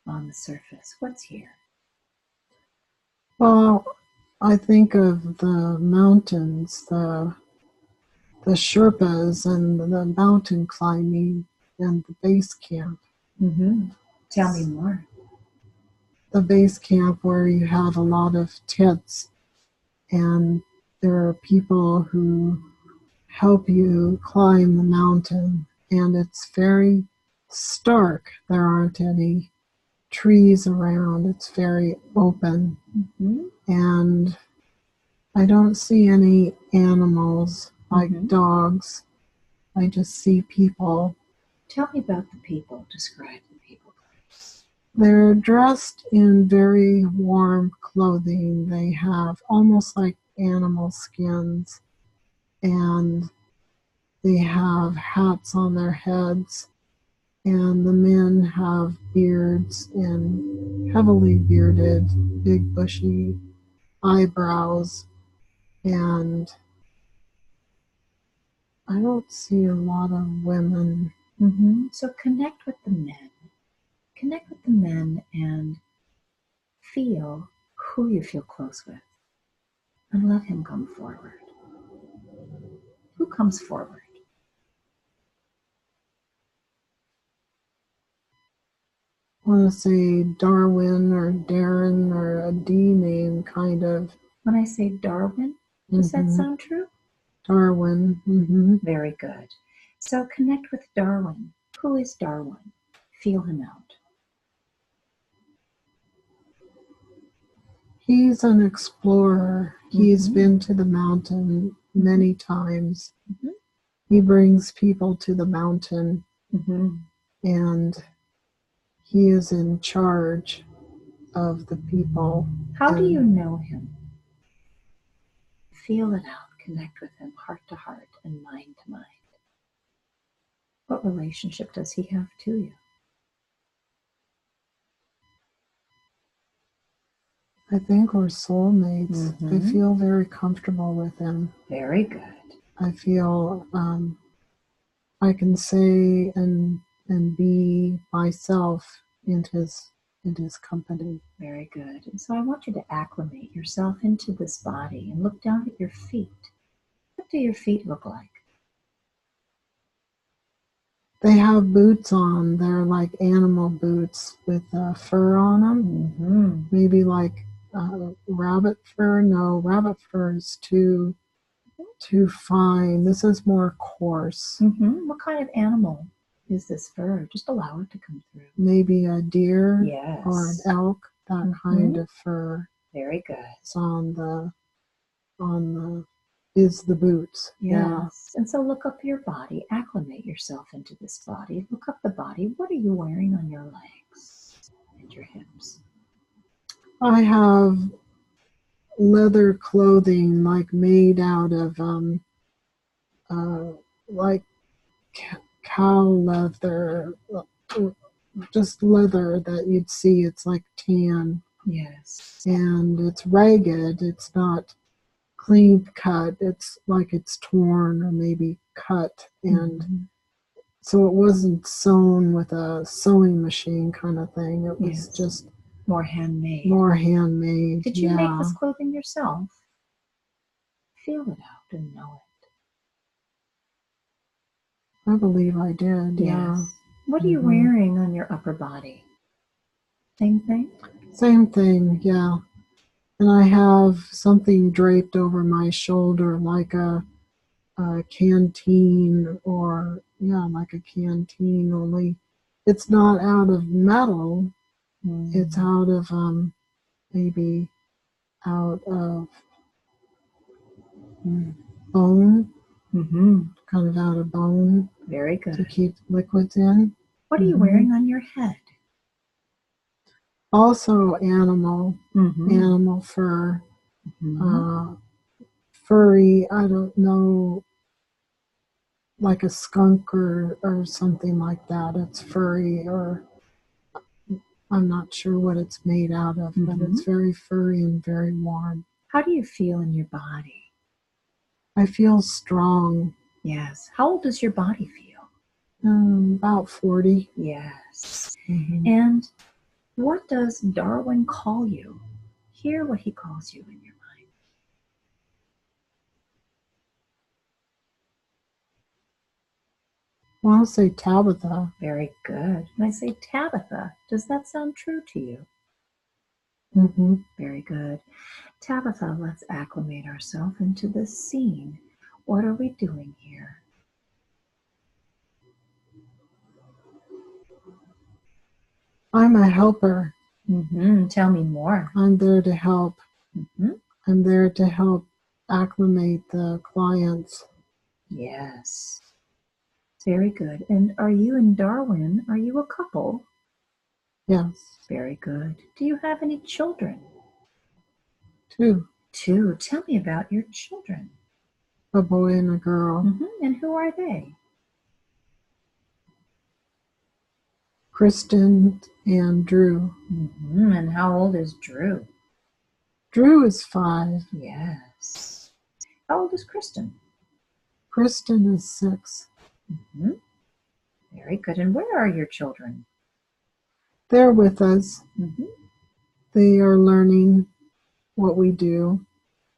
on the surface? What's here? Well, I think of the mountains, the Sherpas and the mountain climbing and the base camp. Mm-hmm. Tell me more. The base camp where you have a lot of tents and there are people who help you climb the mountain, and it's very stark. There aren't any trees around. It's very open. Mm-hmm. And I don't see any animals like dogs. I just see people. Tell me about the people. Describe the people, please. They're dressed in very warm clothing. They have almost like animal skins, and they have hats on their heads, and the men have beards and heavily bearded, big bushy eyebrows, and I don't see a lot of women. So connect with the men. Connect with the men and feel who you feel close with, and let him come forward. Who comes forward? I want to say Darwin or Darren or a D name kind of. When I say Darwin, does that sound true? Darwin. Very good. So connect with Darwin. Who is Darwin? Feel him out. He's an explorer. He's been to the mountain many times. He brings people to the mountain, and he is in charge of the people. How do you know him? Feel it out. Connect with him heart to heart and mind to mind. What relationship does he have to you? I think we're soulmates. I feel very comfortable with him. Very good. I feel I can say and be myself in his company. Very good. And so I want you to acclimate yourself into this body and look down at your feet. What do your feet look like? They have boots on. They're like animal boots with fur on them. Maybe like rabbit fur. No, rabbit fur is too fine. This is more coarse. What kind of animal is this fur? Just allow it to come through. Maybe a deer or an Yes. elk, that kind of fur. Very good. It's is the boots. Yes. Yeah. And so look up your body, acclimate yourself into this body. Look up the body. What are you wearing on your legs and your hips? I have leather clothing, like made out of like cow leather, just leather that you'd see. It's like tan. Yes. And it's ragged. It's not clean cut. It's like it's torn or maybe cut. And so it wasn't sewn with a sewing machine kind of thing. It was just more handmade. More handmade. Did you make this clothing yourself? Feel it out and know it. I believe I did. Yes. Yeah. What are you wearing on your upper body? Same thing? Same thing, yeah. And I have something draped over my shoulder like a canteen, or like a canteen, only it's not out of metal. It's out of maybe out of bone. Kind of out of bone. Very good. To keep liquids in. What are you wearing on your head? Also animal fur. Furry, I don't know, like a skunk or something like that. It's furry, or I'm not sure what it's made out of, but it's very furry and very warm. How do you feel in your body? I feel strong. Yes. How old does your body feel? About 40. Yes. And What does Darwin call you? Hear what he calls you in your mind. I want to say Tabitha. Very good. And I say Tabitha. Does that sound true to you? Mm-hmm. Very good. Tabitha, let's acclimate ourselves into this scene. What are we doing here? I'm a helper. Tell me more. I'm there to help. Mm-hmm. I'm there to help acclimate the clients. Yes. Very good. And are you and Darwin, are you a couple? Yes. Very good. Do you have any children? 2. 2. Tell me about your children. A boy and a girl. And who are they? Kristen and Drew. And how old is Drew? Drew is 5. Yes. How old is Kristen? Kristen is 6. Very good. And where are your children? They're with us. They are learning what we do,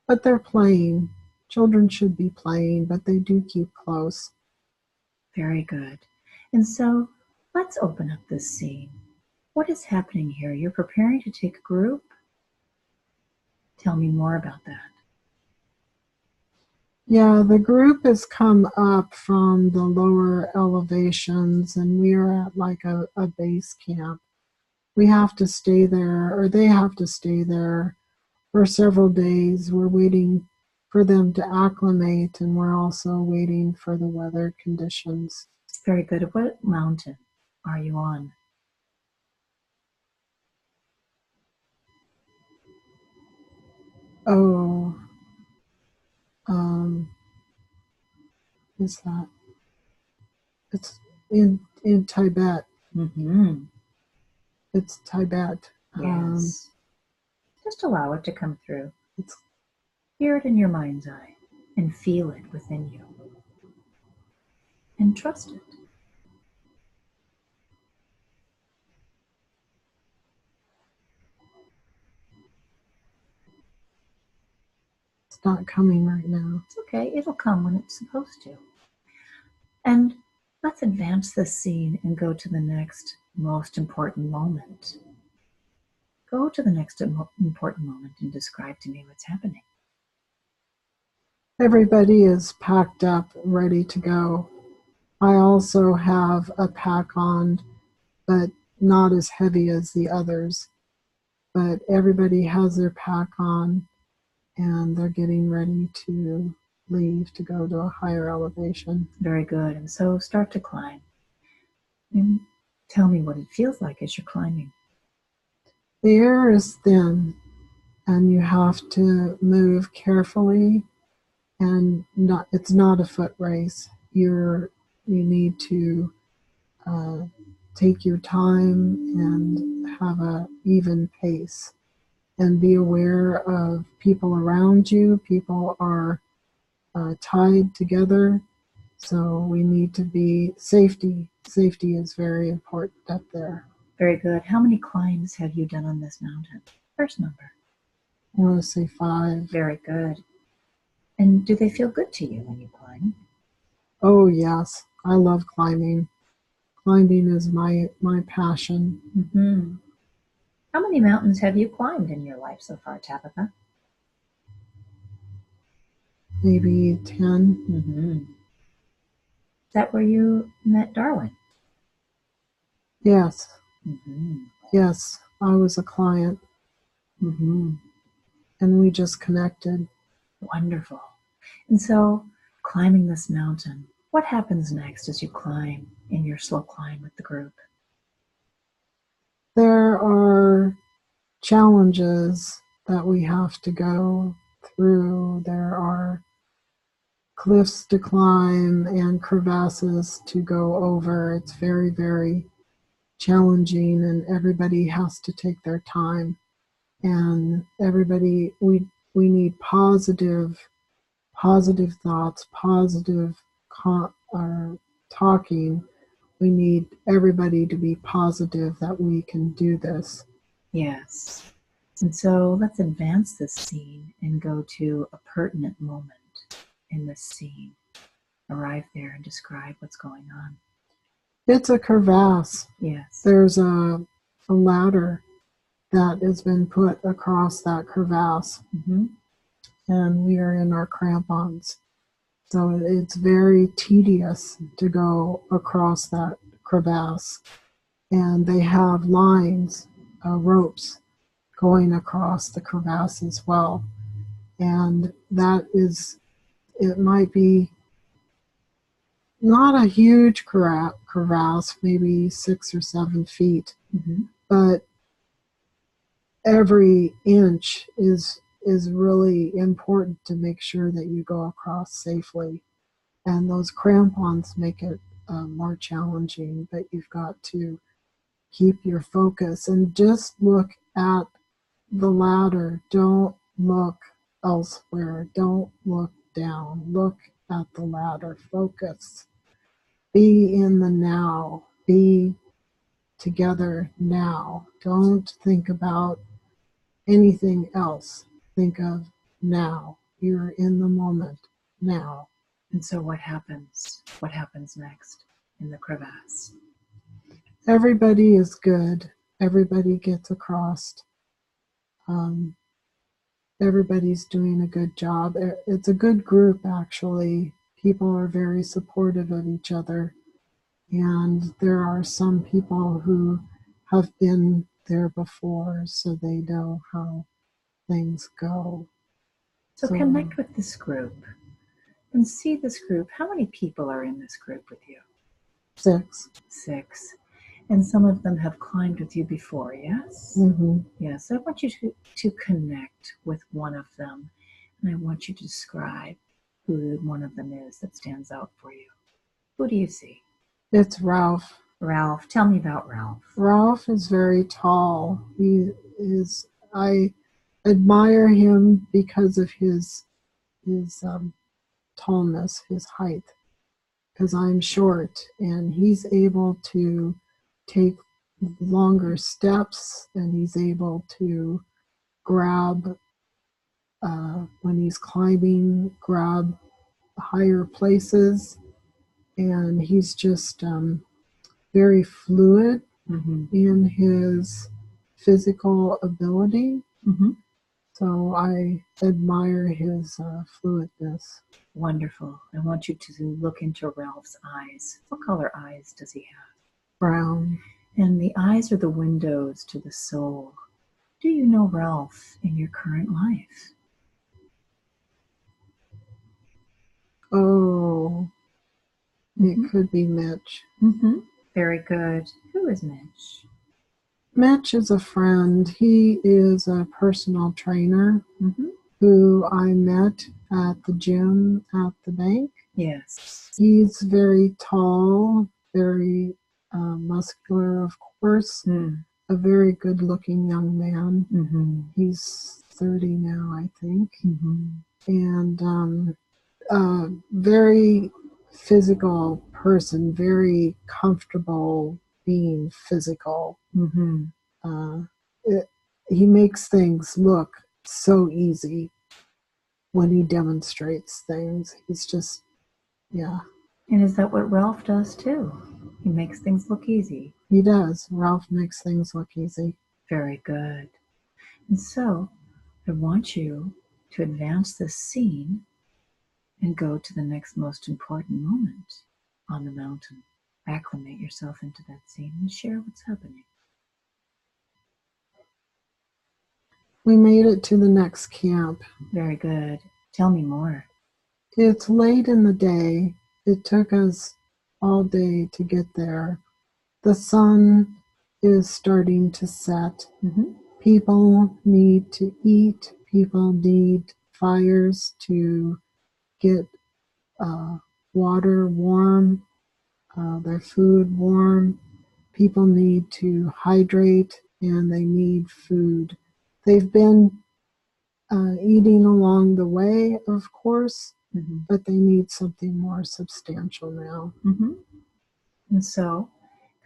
but they're playing. Children should be playing, but they do keep close. Very good. And so let's open up this scene. What is happening here? You're preparing to take a group? Tell me more about that. Yeah, the group has come up from the lower elevations, and we are at like a base camp. We have to stay there, or they have to stay there for several days. We're waiting for them to acclimate, and we're also waiting for the weather conditions. Very good. What mountain are you on? Oh, is that? It's in Tibet. It's Tibet. Yes. Just allow it to come through. Hear it in your mind's eye and feel it within you. And trust it. It's not coming right now. It's okay. It'll come when it's supposed to. And let's advance this scene and go to the next most important moment. Go to the next important moment and describe to me what's happening. Everybody is packed up, ready to go. I also have a pack on, but not as heavy as the others. But everybody has their pack on, and they're getting ready to leave to go to a higher elevation. Very good. And so start to climb. And tell me what it feels like as you're climbing. The air is thin, and you have to move carefully, and it's not a foot race. You need to take your time and have an even pace, and be aware of people around you. People are tied together, so we need to be safety. Safety is very important up there. Very good. How many climbs have you done on this mountain? First number. I want to say 5. Very good. And do they feel good to you when you climb? Oh yes, I love climbing. Climbing is my passion. How many mountains have you climbed in your life so far, Tabitha? Maybe 10. Is that where you met Darwin? Yes. Yes, I was a client. And we just connected. Wonderful. And so, climbing this mountain, what happens next as you climb in your slow climb with the group? There are challenges that we have to go through. There are cliffs to climb and crevasses to go over. It's very, very challenging, and everybody has to take their time. And everybody, we need positive thoughts, positive talking. We need everybody to be positive that we can do this. Yes. And so let's advance this scene and go to a pertinent moment in this scene. Arrive there and describe what's going on. It's a crevasse. Yes. There's a ladder that has been put across that crevasse, and we are in our crampons. So it's very tedious to go across that crevasse. And they have lines, ropes going across the crevasse as well. And that is, it might be not a huge crevasse, maybe 6 or 7 feet, but every inch is really important to make sure that you go across safely. And those crampons make it more challenging, but you've got to keep your focus and just look at the ladder. Don't look elsewhere. Don't look down. Look at the ladder. Focus. Be in the now. Be together now. Don't think about anything else. Think of now. You're in the moment now. And so what happens? What happens next in the crevasse? Everybody is good. Everybody gets across. Everybody's doing a good job. It's a good group, actually. People are very supportive of each other. And there are some people who have been there before, so they know how things go. So connect with this group and see this group. How many people are in this group with you? 6. 6. And some of them have climbed with you before, yes? Yes. I want you to connect with one of them, and I want you to describe who one of them is that stands out for you. Who do you see? It's Ralph. Ralph. Tell me about Ralph. Ralph is very tall. I admire him because of his tallness, his height, because I'm short, and he's able to take longer steps, and he's able to grab, when he's climbing, grab higher places, and he's just very fluid in his physical ability. So I admire his fluidness. Wonderful. I want you to look into Ralph's eyes. What color eyes does he have? Brown. And the eyes are the windows to the soul. Do you know Ralph in your current life? Oh, it could be Mitch. Very good. Who is Mitch? Mitch is a friend. He is a personal trainer who I met at the gym at the bank. Yes. He's very tall, very muscular, of course, a very good-looking young man. He's 30 now, I think, and very physical person, very comfortable being physical. He makes things look so easy when he demonstrates things. He's just, yeah. And is that what Ralph does too? He makes things look easy. He does. Ralph makes things look easy. Very good. And so I want you to advance this scene and go to the next most important moment on the mountain. Acclimate yourself into that scene and share what's happening. We made it to the next camp. Very good. Tell me more. It's late in the day. It took us all day to get there. The sun is starting to set. People need to eat. People need fires to get water warm, their food warm. People need to hydrate, and they need food. They've been eating along the way, of course, but they need something more substantial now. And so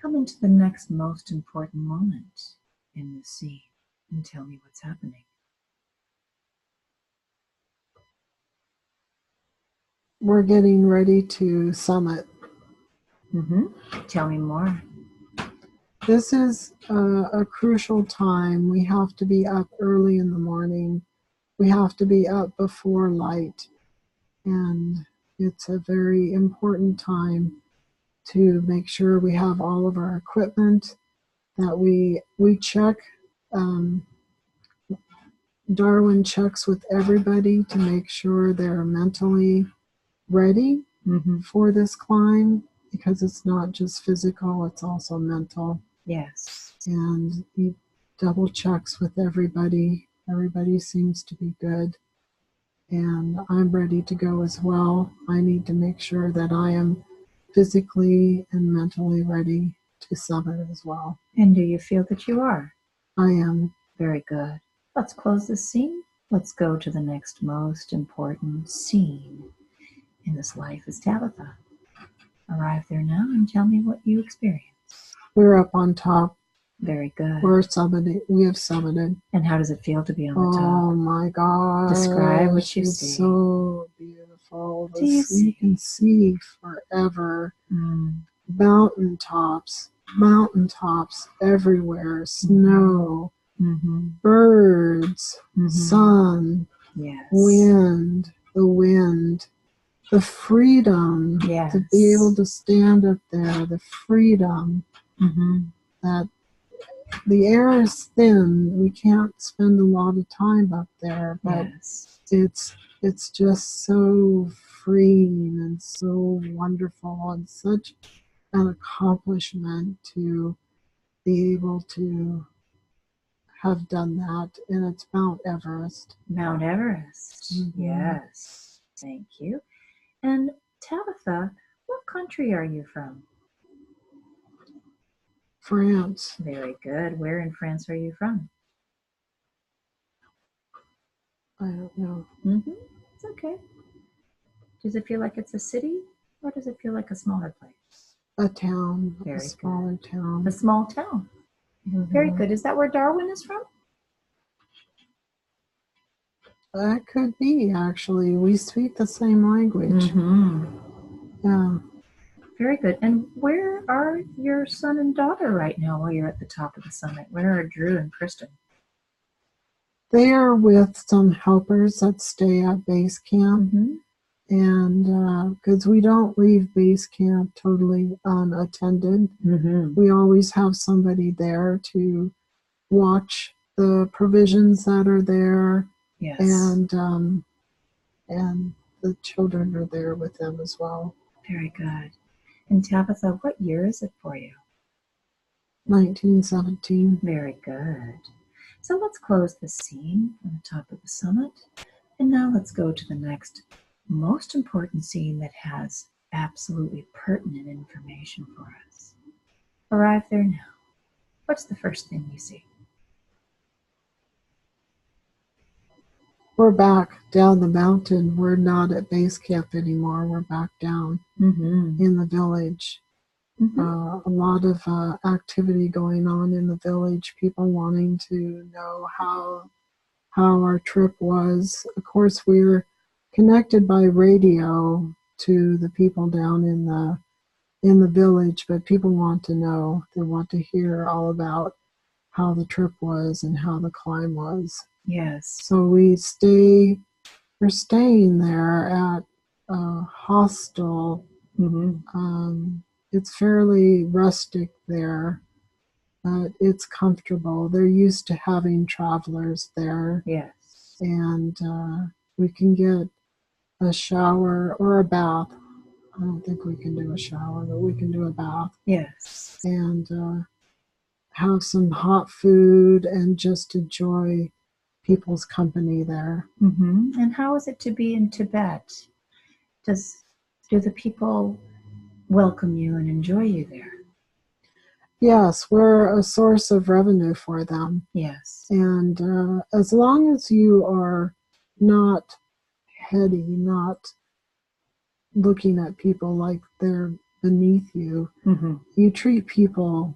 come into the next most important moment in the scene. And tell me what's happening. We're getting ready to summit. Tell me more. This is a crucial time. We have to be up early in the morning. We have to be up before light. And it's a very important time to make sure we have all of our equipment, that we check. Darwin checks with everybody to make sure they're mentally ready for this climb, because it's not just physical, it's also mental. Yes. And he double checks with everybody. Everybody seems to be good. And I'm ready to go as well. I need to make sure that I am physically and mentally ready to summit as well. And do you feel that you are? I am. Very good. Let's close this scene. Let's go to the next most important scene in this life is Tabitha. Arrive there now and tell me what you experience. We're up on top. Very good. We're summited. We have summited. And how does it feel to be on the top? Oh my God. Describe what you it's see. So beautiful. Do you see? You can see forever. Mountaintops everywhere. Snow, birds, sun, yes. wind, the wind. The freedom to be able to stand up there, the freedom that the air is thin. We can't spend a lot of time up there, but it's just so freeing and so wonderful, and such an accomplishment to be able to have done that. And it's Mount Everest. Mount Everest. Yes. Thank you. And Tabitha, what country are you from? France. Very good. Where in France are you from? I don't know. It's okay. Does it feel like it's a city, or does it feel like a smaller place? A town. Very a smaller good. town. A small town. Very good. Is that where Darwin is from? That could be, actually. We speak the same language. Yeah. Very good. And where are your son and daughter right now while you're at the top of the summit? Where are Drew and Kristen? They are with some helpers that stay at base camp. And because we don't leave base camp totally unattended, we always have somebody there to watch the provisions that are there. Yes. And the children are there with them as well. Very good. And Tabitha, what year is it for you? 1917. Very good. So let's close this scene on the top of the summit. And now let's go to the next most important scene that has absolutely pertinent information for us. Arrive there now. What's the first thing you see? We're back down the mountain. We're not at base camp anymore. We're back down in the village. A lot of activity going on in the village. People wanting to know how our trip was. Of course, we're connected by radio to the people down in the village, but people want to know. They want to hear all about how the trip was and how the climb was. Yes. So we're staying there at a hostel. It's fairly rustic there, but it's comfortable. They're used to having travelers there. Yes. And we can get a shower or a bath. I don't think we can do a shower, but we can do a bath. Yes. And have some hot food and just enjoy people's company there. And how is it to be in Tibet? Do the people welcome you and enjoy you there? Yes, we're a source of revenue for them. Yes. And as long as you are not heady, not looking at people like they're beneath you, you treat people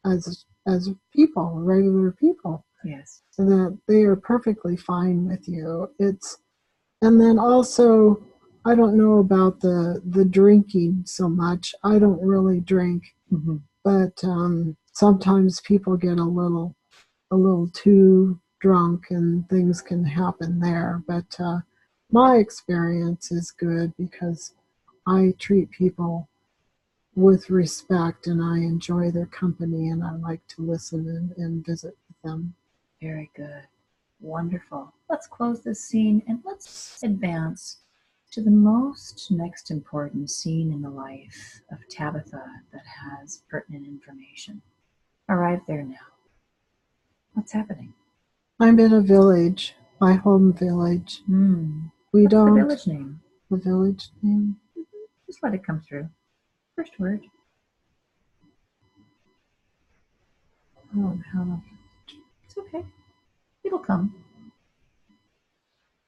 as people, regular people. Yes. that they are perfectly fine with you. And then also, I don't know about the drinking so much. I don't really drink, but sometimes people get a little too drunk and things can happen there. But my experience is good because I treat people with respect and I enjoy their company and I like to listen and visit with them. Very good. Wonderful. Let's close this scene and let's advance to the most next important scene in the life of Tabitha that has pertinent information. Arrive there now. What's happening? I'm in a village, my home village. We What's don't. the village name? The village name? Just let it come through. First word. I don't have. It's okay. It'll come.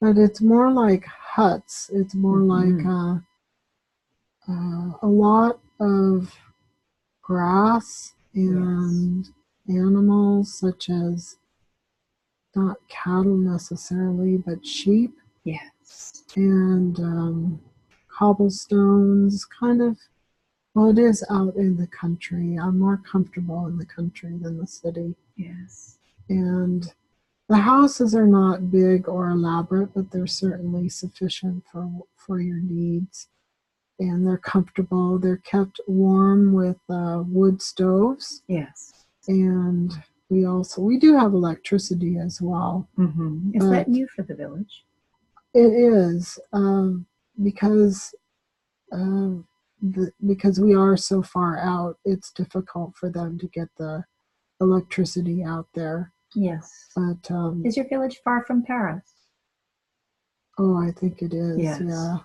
But it's more like huts. It's more like a lot of grass and animals, such as not cattle necessarily, but sheep. Yes. And cobblestones, kind of. Well, it is out in the country. I'm more comfortable in the country than the city. Yes. And the houses are not big or elaborate, but they're certainly sufficient for your needs. And they're comfortable. They're kept warm with wood stoves. Yes. And we do have electricity as well. Is that new for the village? It is because because we are so far out. It's difficult for them to get the electricity out there. Yes. But is your village far from Paris? Oh, I think it is. Yes. Yeah.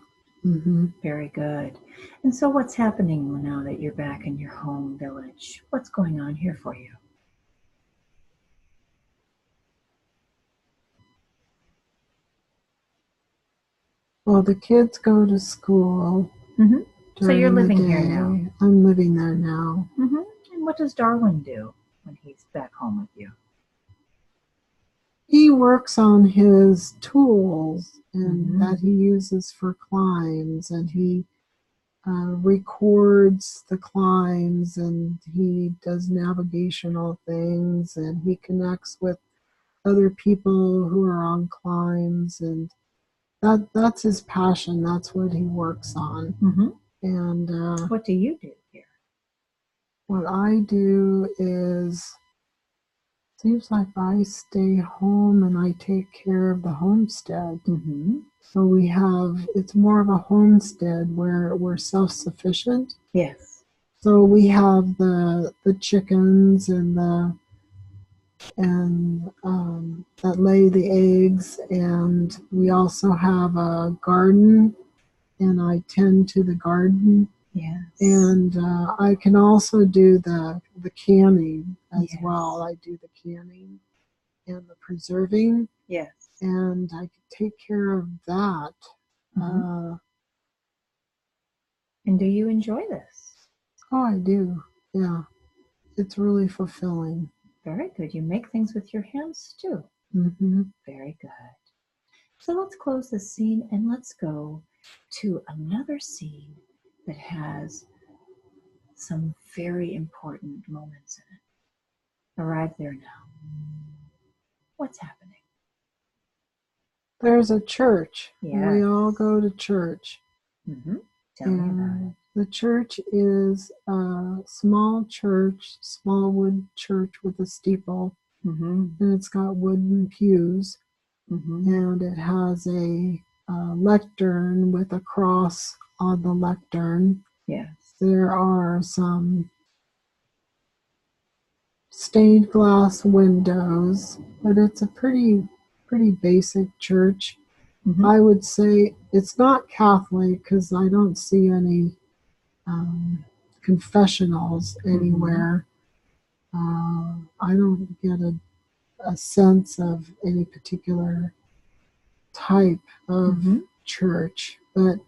Very good. And so what's happening now that you're back in your home village? What's going on here for you? Well, the kids go to school. So you're living here now? I'm living there now. And what does Darwin do when he's back home with you? He works on his tools and that he uses for climbs, and he records the climbs, and he does navigational things, and he connects with other people who are on climbs, and that's his passion. That's what he works on. And what do you do here? What I do is, seems like I stay home and I take care of the homestead. So it's more of a homestead where we're self-sufficient. Yes. So we have the chickens and that lay the eggs, and we also have a garden, and I tend to the garden. Yes. And I can also do the canning as well. I do the canning and the preserving. Yes. And I take care of that. And do you enjoy this? Oh, I do. Yeah. It's really fulfilling. Very good. You make things with your hands too. Very good. So let's close this scene and let's go to another scene that has some very important moments in it. Arrive there now. What's happening? There's a church. Yes. We all go to church. Tell me about it. The church is a small church, small wood church with a steeple, and it's got wooden pews, and it has a lectern with a cross on the lectern. Yes. There are some stained glass windows, but it's a pretty basic church. I would say it's not Catholic because I don't see any confessionals anywhere. I don't get a sense of any particular type of church, but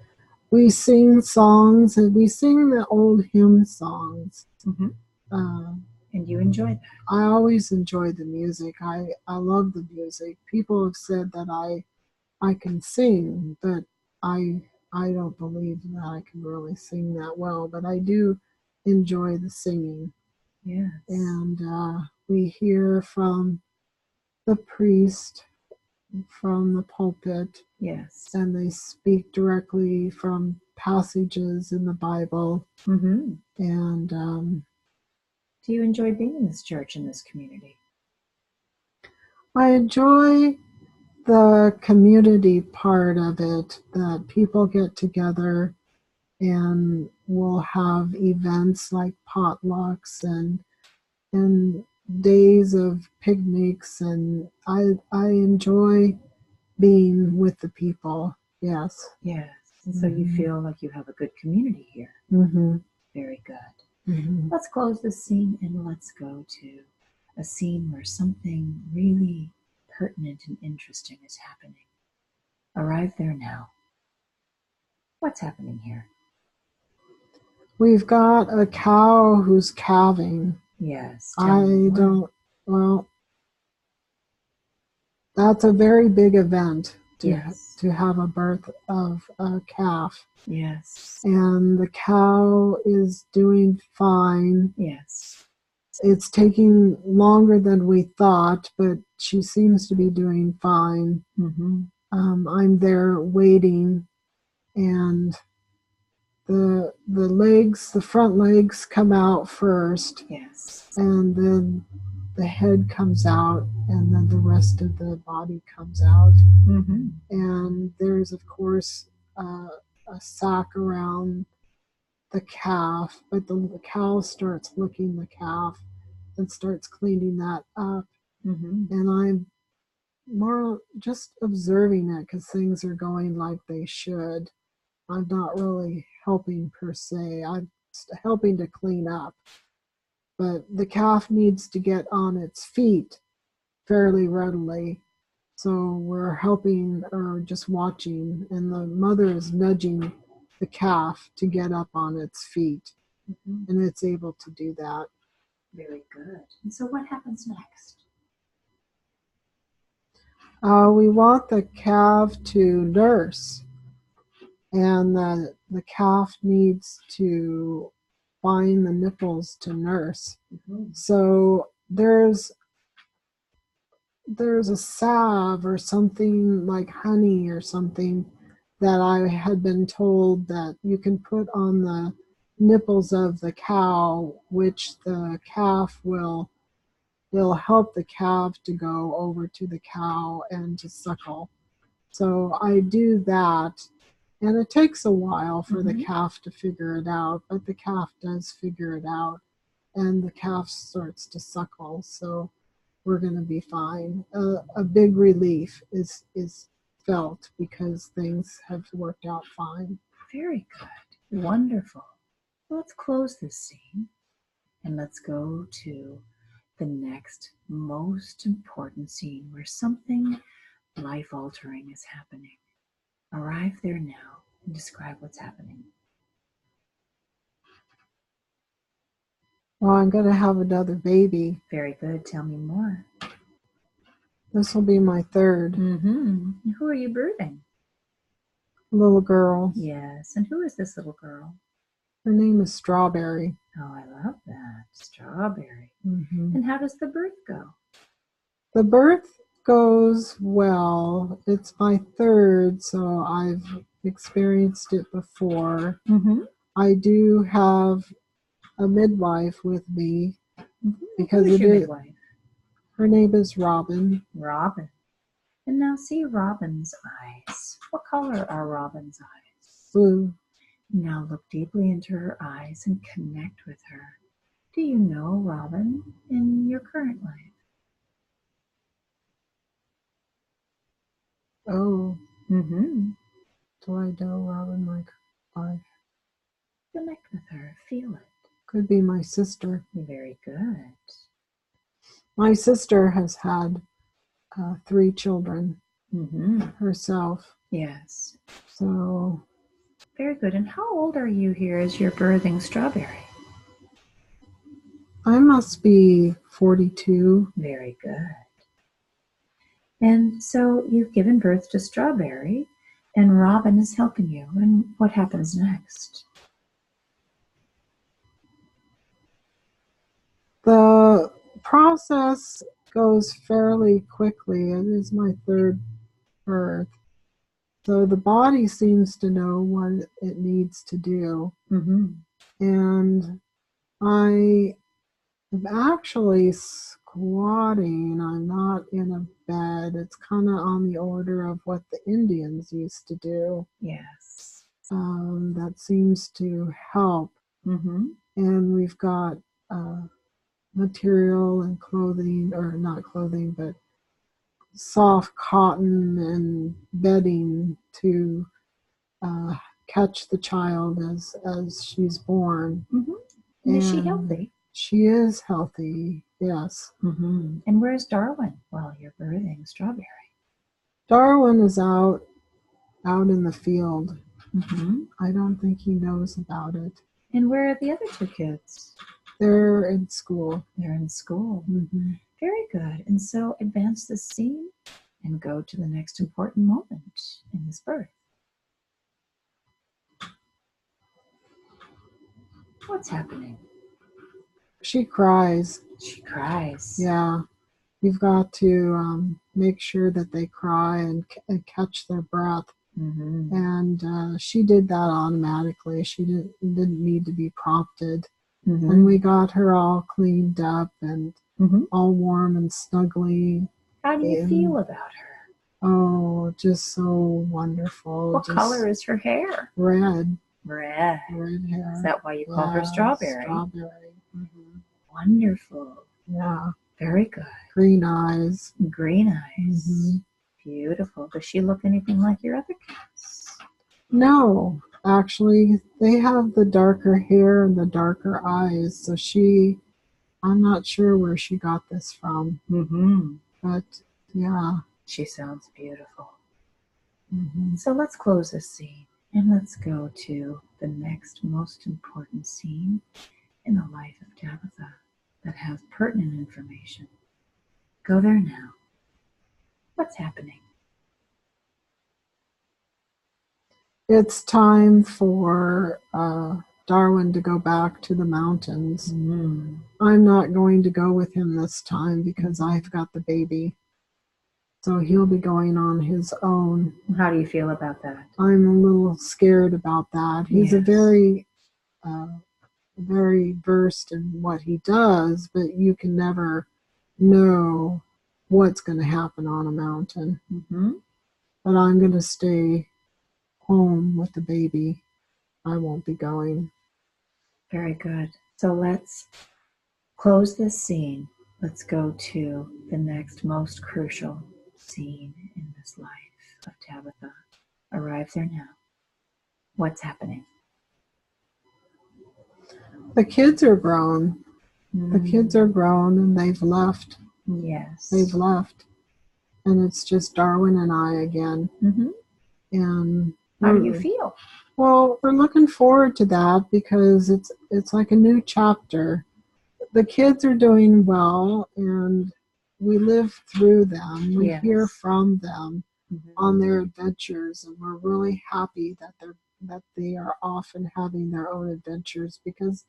we sing songs, and we sing the old hymn songs. And you enjoy that. I always enjoy the music. I love the music. People have said that I can sing, but I don't believe that I can really sing that well. But I do enjoy the singing. Yes. And we hear from the priest from the pulpit. Yes. And they speak directly from passages in the Bible. Mm-hmm. And do you enjoy being in this church, in this community? I enjoy the community part of it, that people get together and we'll have events like potlucks and days of picnics, and I enjoy being with the people. Yes. Yes. And so you feel like you have a good community here. Mm-hmm. Very good. Mm-hmm. Let's close this scene and let's go to a scene where something really pertinent and interesting is happening. Arrive there now. What's happening here? We've got a cow who's calving. Yes. Well, that's a very big event to have a birth of a calf. Yes. And the cow is doing fine. Yes. It's taking longer than we thought, but she seems to be doing fine. Mm-hmm. I'm there waiting, and the front legs come out first. Yes. And then the head comes out, and then the rest of the body comes out. Mm-hmm. And there's, of course, a sack around the calf, but the cow starts licking the calf and starts cleaning that up. Mm-hmm. And I'm more just observing it because things are going like they should. I'm not really helping per se. I'm helping to clean up. But the calf needs to get on its feet fairly readily. So we're helping or just watching, and the mother is nudging the calf to get up on its feet. Mm-hmm. And it's able to do that. Very good. And so what happens next? We want the calf to nurse, and the calf needs to find the nipples to nurse. Mm-hmm. So there's a salve or something like honey or something that I had been told that you can put on the nipples of the cow, which the calf will help the calf to go over to the cow and to suckle. So I do that, and it takes a while for the calf to figure it out, but the calf does figure it out, and the calf starts to suckle. So we're going to be fine. A big relief is felt because things have worked out fine. Very good. Wonderful. Let's close this scene and let's go to the next most important scene where something life-altering is happening. Arrive there now and describe what's happening. Well, I'm going to have another baby. Very good. Tell me more. This will be my third. Mm-hmm. Who are you birthing? Little girl. Yes. And who is this little girl? Her name is Strawberry. Oh, I love that. Strawberry. Mm-hmm. And how does the birth go? The birth goes well. It's my third, so I've experienced it before. Mm-hmm. I do have a midwife with me because Who's your midwife? Her name is Robin. Robin. And now see Robin's eyes. What color are Robin's eyes? Blue. Now look deeply into her eyes and connect with her. Do you know Robin in your current life? Oh. Mm-hmm. Do I know Robin my life? Connect with her. Feel it. Could be my sister. Very good. My sister has had 3 children herself. Yes. So. Very good. And how old are you here as you're birthing Strawberry? I must be 42. Very good. And so you've given birth to Strawberry, and Robin is helping you. And what happens next? The process goes fairly quickly. It is my third birth. So the body seems to know what it needs to do. Mm-hmm. And I am actually squatting. I'm not in a bed. It's kind of on the order of what the Indians used to do. Yes. That seems to help. Mm-hmm. And we've got material and clothing, or not clothing, but soft cotton and bedding to catch the child as she's born. Mm-hmm. And is she healthy? She is healthy, yes. Mm-hmm. And where's Darwin while you're birthing Strawberry? Darwin is out in the field. Mm-hmm. I don't think he knows about it. And where are the other two kids? They're in school. They're in school. Mm-hmm. Very good. And so advance the scene and go to the next important moment in this birth. What's happening? She cries. She cries. Yeah. You've got to make sure that they cry and catch their breath. Mm-hmm. And she did that automatically. She didn't need to be prompted. Mm-hmm. And we got her all cleaned up and mm-hmm. all warm and snuggly. How do you feel about her? Oh, just so wonderful. What just color is her hair? Red. Red. Red hair. Is that why you call her Strawberry? Strawberry. Mm-hmm. Wonderful. Yeah. Very good. Green eyes. Green eyes. Mm-hmm. Beautiful. Does she look anything like your other kids? No, actually, they have the darker hair and the darker eyes. So I'm not sure where she got this from. Mm-hmm. But yeah. She sounds beautiful. Mm-hmm. So let's close this scene and let's go to the next most important scene in the life of Tabitha that has pertinent information. Go there now. What's happening? It's time for Darwin to go back to the mountains. Mm. I'm not going to go with him this time because I've got the baby. So he'll be going on his own. How do you feel about that? I'm a little scared about that. He's a very versed in what he does, but you can never know what's going to happen on a mountain. Mm-hmm. But I'm going to stay home with the baby. I won't be going. Very good. So let's close this scene. Let's go to the next most crucial scene in this life of Tabitha. Arrive there now. What's happening? The kids are grown. The kids are grown and they've left. Yes. They've left. And it's just Darwin and I again. Mm-hmm. And how do you feel? Well, we're looking forward to that because it's like a new chapter. The kids are doing well and we live through them. We hear from them on their adventures, and we're really happy that they are off and having their own adventures, because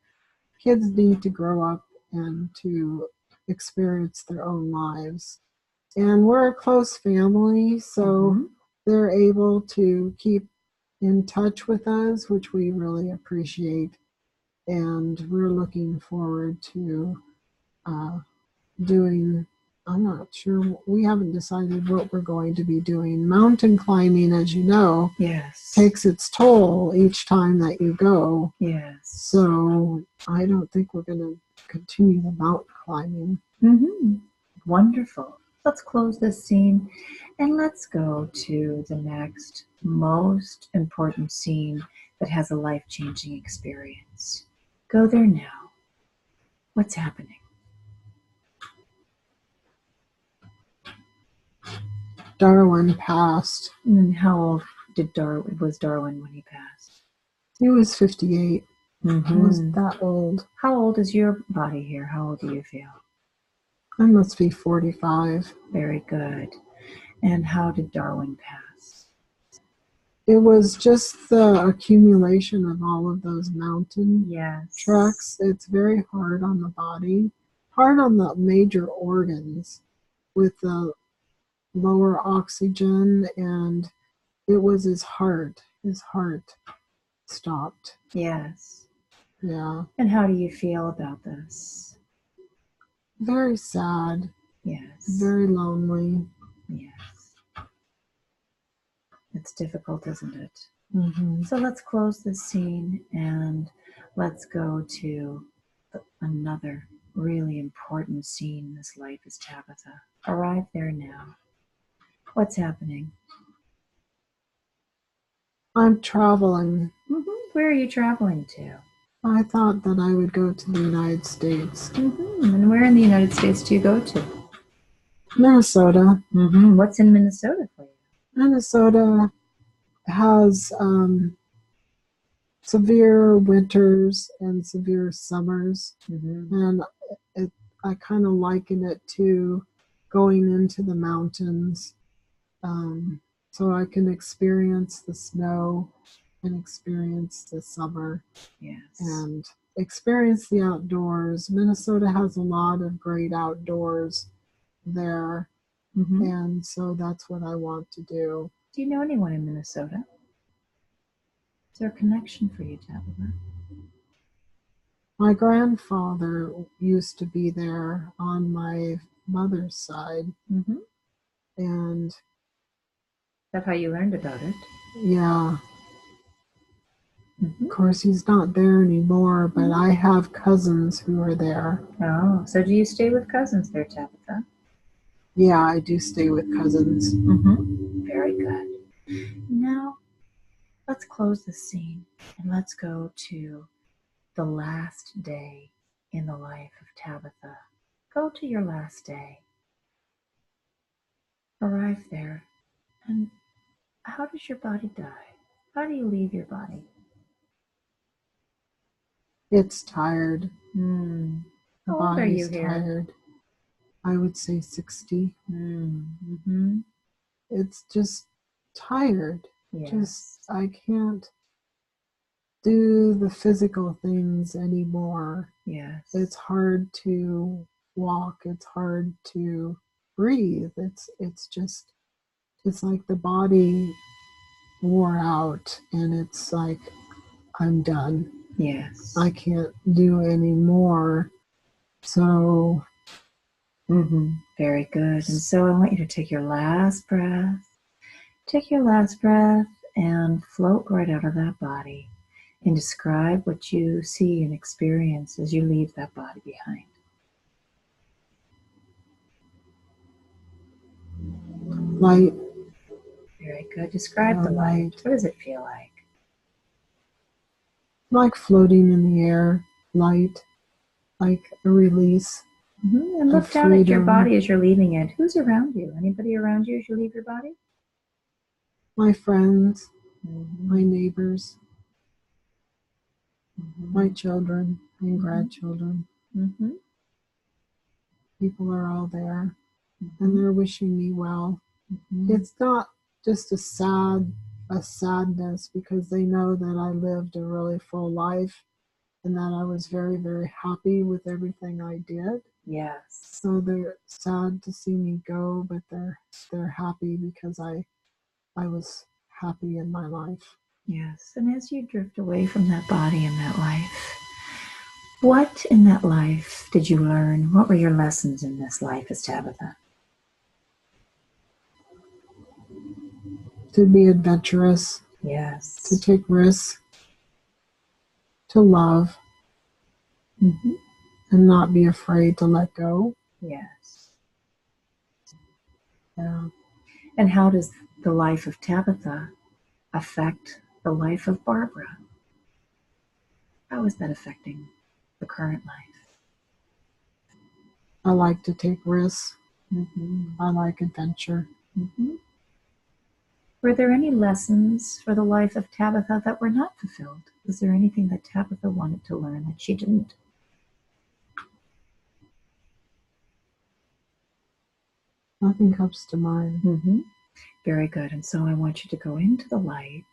kids need to grow up and to experience their own lives. And we're a close family, so they're able to keep in touch with us, which we really appreciate. And we're looking forward to doing, I'm not sure, we haven't decided what we're going to be doing. Mountain climbing, as you know, takes its toll each time that you go. Yes. So I don't think we're going to continue the mountain climbing. Mm-hmm. Wonderful. Let's close this scene and let's go to the next most important scene that has a life-changing experience. Go there now. What's happening? Darwin passed. And how old was Darwin when he passed? He was 58. I was that old. How old is your body here? How old do you feel? I must be 45. Very good. And how did Darwin pass? It was just the accumulation of all of those mountain Yes. treks. It's very hard on the body, hard on the major organs with the lower oxygen, and it was his heart. His heart stopped. Yes. Yeah. And how do you feel about this? Very sad. Yes. Very lonely. Yes. It's difficult, isn't it? Mm-hmm. So let's close this scene and let's go to another really important scene in this life is Tabitha. Arrive there now. What's happening? I'm traveling. Where are you traveling to? I thought that I would go to the United States. And where in the United States do you go to? Minnesota. What's in Minnesota for you? Minnesota has severe winters and severe summers, and I kind of liken it to going into the mountains, so I can experience the snow and experience the summer. Yes. And experience the outdoors. Minnesota has a lot of great outdoors there, and so that's what I want to do. Do you know anyone in Minnesota? Is there a connection for you, Tabitha? My grandfather used to be there on my mother's side, and That's how you learned about it. yeah. Of course, he's not there anymore, but I have cousins who are there. Oh, so do you stay with cousins there, Tabitha? Yeah, I do stay with cousins. Very good. Now, let's close the scene and let's go to the last day in the life of Tabitha. Go to your last day. Arrive there. And how does your body die? How do you leave your body? It's tired. The How old are you tired. Here? I would say 60. It's just tired. Yes. Just, I can't do the physical things anymore. Yes. It's hard to walk. It's hard to breathe. It's just, it's like the body wore out, and it's like, I'm done. Yes. I can't do any more. So. Very good. And so I want you to take your last breath. Take your last breath and float right out of that body and describe what you see and experience as you leave that body behind. Light. Very good. Describe the light. What does it feel like? Like floating in the air. Light. Like a release. And look down at your body as you're leaving it. Who's around you? Anybody around you as you leave your body? My friends. My neighbors. My children and grandchildren. People are all there, and they're wishing me well. It's not just a sadness, because they know that I lived a really full life and that I was very, very happy with everything I did. Yes. So they're sad to see me go, but they're happy because I was happy in my life. Yes. And as you drift away from that body and that life, what in that life did you learn? What were your lessons in this life as Tabitha? To be adventurous. Yes. To take risks. To love. And not be afraid to let go. Yes. Yeah. And how does the life of Tabitha affect the life of Barbara? How is that affecting the current life? I like to take risks. I like adventure. Were there any lessons for the life of Tabitha that were not fulfilled? Was there anything that Tabitha wanted to learn that she didn't? Nothing comes to mind. Mm-hmm. Very good. And so I want you to go into the light,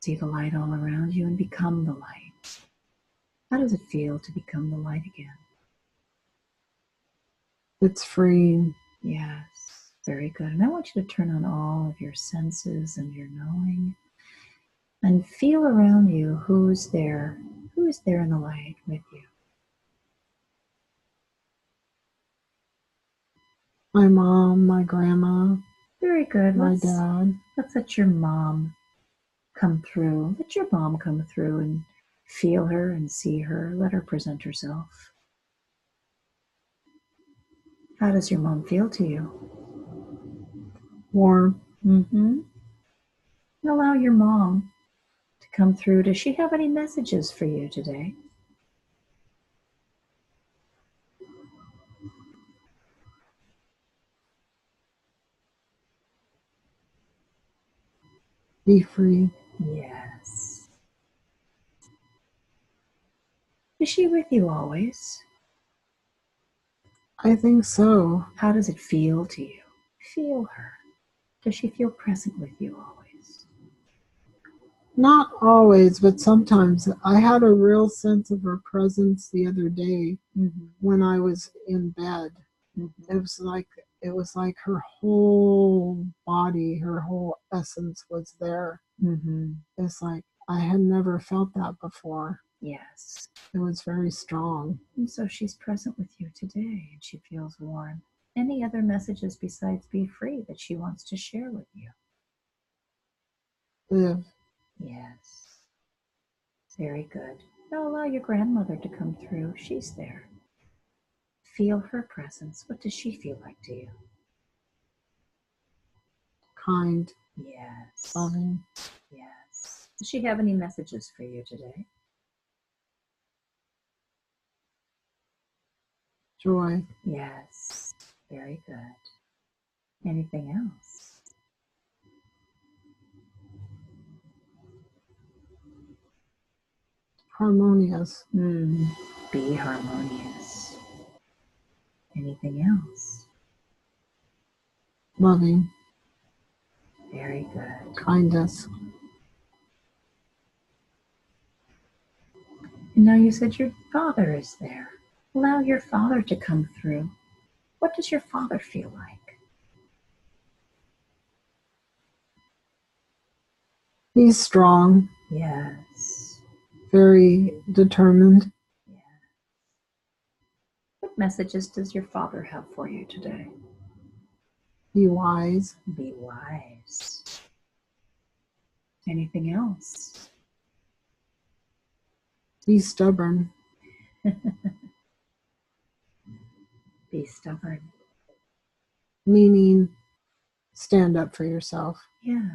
see the light all around you, and become the light. How does it feel to become the light again? It's freeing. Yes, very good. And I want you to turn on all of your senses and your knowing and feel around you who's there in the light with you. My mom, my grandma, Very good. my dad. Let's let your mom come through. Let your mom come through and feel her and see her. Let her present herself. How does your mom feel to you? Warm. Mm-hmm. And allow your mom to come through. Does she have any messages for you today? Be free. Yes. Is she with you always? I think so. How does it feel to you? Feel her. Does she feel present with you always? Not always, but sometimes. I had a real sense of her presence the other day when I was in bed. It was like her whole body, her whole essence was there. It's like I had never felt that before. Yes. It was very strong. And so she's present with you today and she feels warm. Any other messages besides be free that she wants to share with you? Live. Yes. Very good. Now allow your grandmother to come through. She's there. Feel her presence. What does she feel like to you? Kind. Yes. Loving. Yes. Does she have any messages for you today? Joy. Yes. Very good. Anything else? Harmonious. Be harmonious. Anything else? Loving. Very good. Kindness. And now you said your father is there. Allow your father to come through. What does your father feel like? He's strong. Yes. Very determined. Yeah. What messages does your father have for you today? Be wise. Be wise. Anything else? Be stubborn. Be stubborn. Meaning stand up for yourself. Yeah.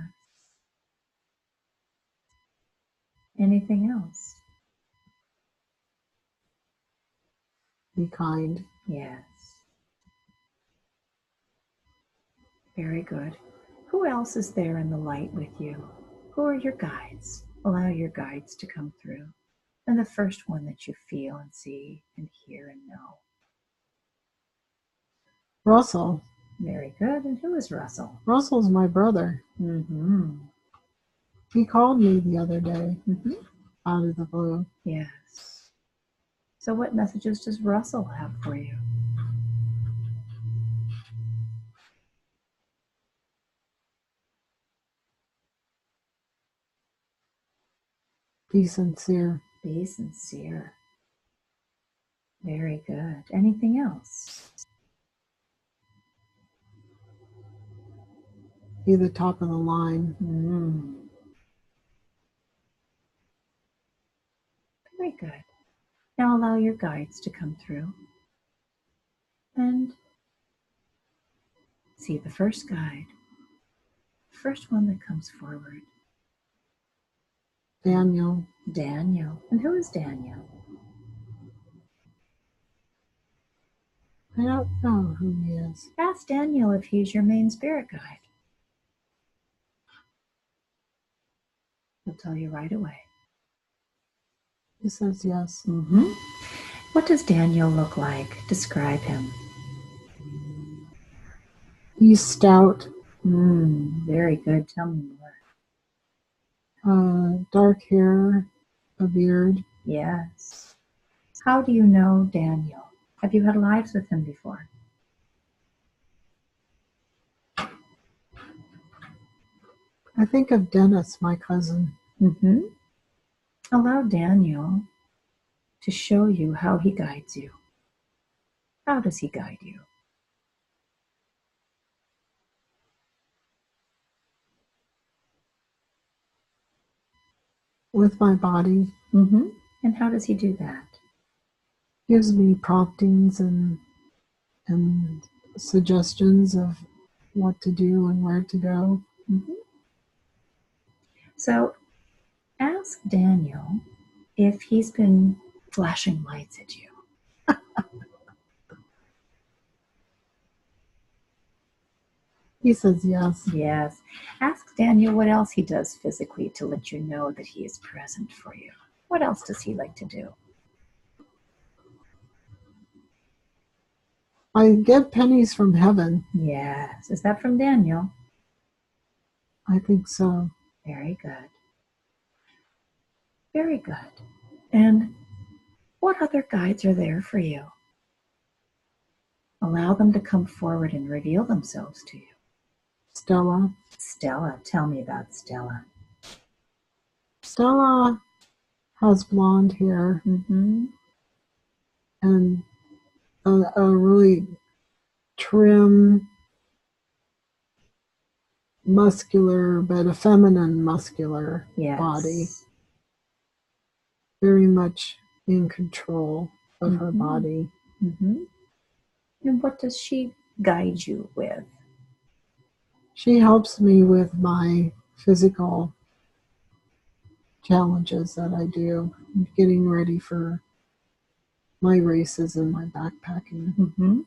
Anything else? Be kind. Yes. Very good. Who else is there in the light with you? Who are your guides? Allow your guides to come through. And the first one that you feel and see and hear and know. Russell. Very good. And who is Russell? Russell's my brother. He called me the other day out of the blue. Yes. So what messages does Russell have for you? Be sincere. Be sincere. Very good. Anything else? Be the top of the line. Very good. Now allow your guides to come through and see the first guide, the first one that comes forward. Daniel. Daniel. And who is Daniel? I don't know who he is. Ask Daniel if he's your main spirit guide. He'll tell you right away. He says yes. Mm-hmm. What does Daniel look like? Describe him. He's stout, Very good. Tell me more. dark hair, a beard. Yes. How do you know Daniel? Have you had lives with him before? I think of Dennis, my cousin. Mm-hmm. Allow Daniel to show you how he guides you. How does he guide you? With my body. Mm-hmm. And how does he do that? Gives me promptings and suggestions of what to do and where to go. Mm-hmm. So ask Daniel if he's been flashing lights at you. He says yes. Yes. Ask Daniel what else he does physically to let you know that he is present for you. What else does he like to do? I get pennies from heaven. Yes. Is that from Daniel? I think so. Very good. Very good. And what other guides are there for you? Allow them to come forward and reveal themselves to you. Stella. Stella, tell me about Stella. Stella has blonde hair Mm-hmm. and a really trim, muscular, but a feminine muscular body. Very much in control of her body. Mm-hmm. And what does she guide you with? She helps me with my physical challenges that I do, getting ready for my races and my backpacking. Mm-hmm.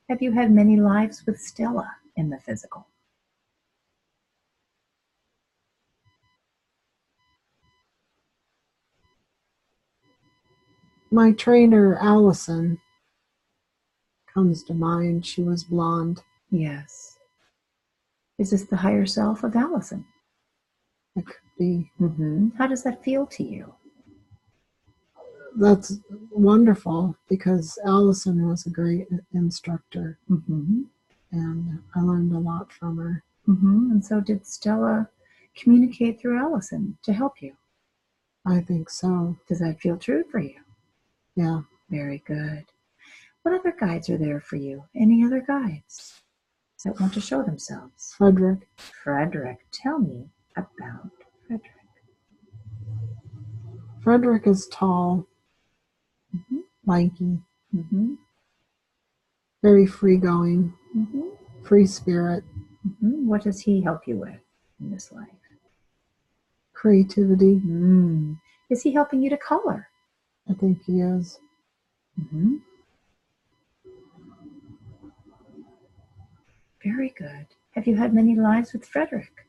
Have you had many lives with Stella in the physical? My trainer, Allison, comes to mind. She was blonde. Yes. Is this the higher self of Allison? It could be. Mm-hmm. How does that feel to you? That's wonderful because Allison was a great instructor, Mm-hmm. and I learned a lot from her. Mm-hmm. And so did Stella communicate through Allison to help you? I think so. Does that feel true for you? Yeah. Very good. What other guides are there for you? Any other guides that want to show themselves? Frederick. Frederick, tell me about Frederick. Frederick is tall, lanky, very free-going, free spirit. What does he help you with in this life? Creativity. Is he helping you to color? I think he is. Very good. Have you had many lives with Frederick?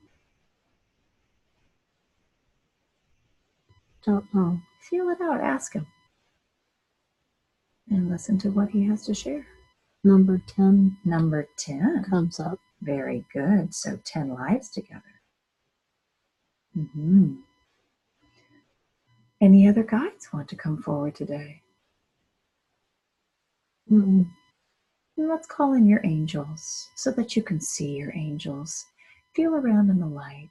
Don't know. Feel it out. Ask him. And listen to what he has to share. Number 10. Number 10 comes up. Very good. So 10 lives together. Any other guides want to come forward today? Let's call in your angels so that you can see your angels. Feel around in the light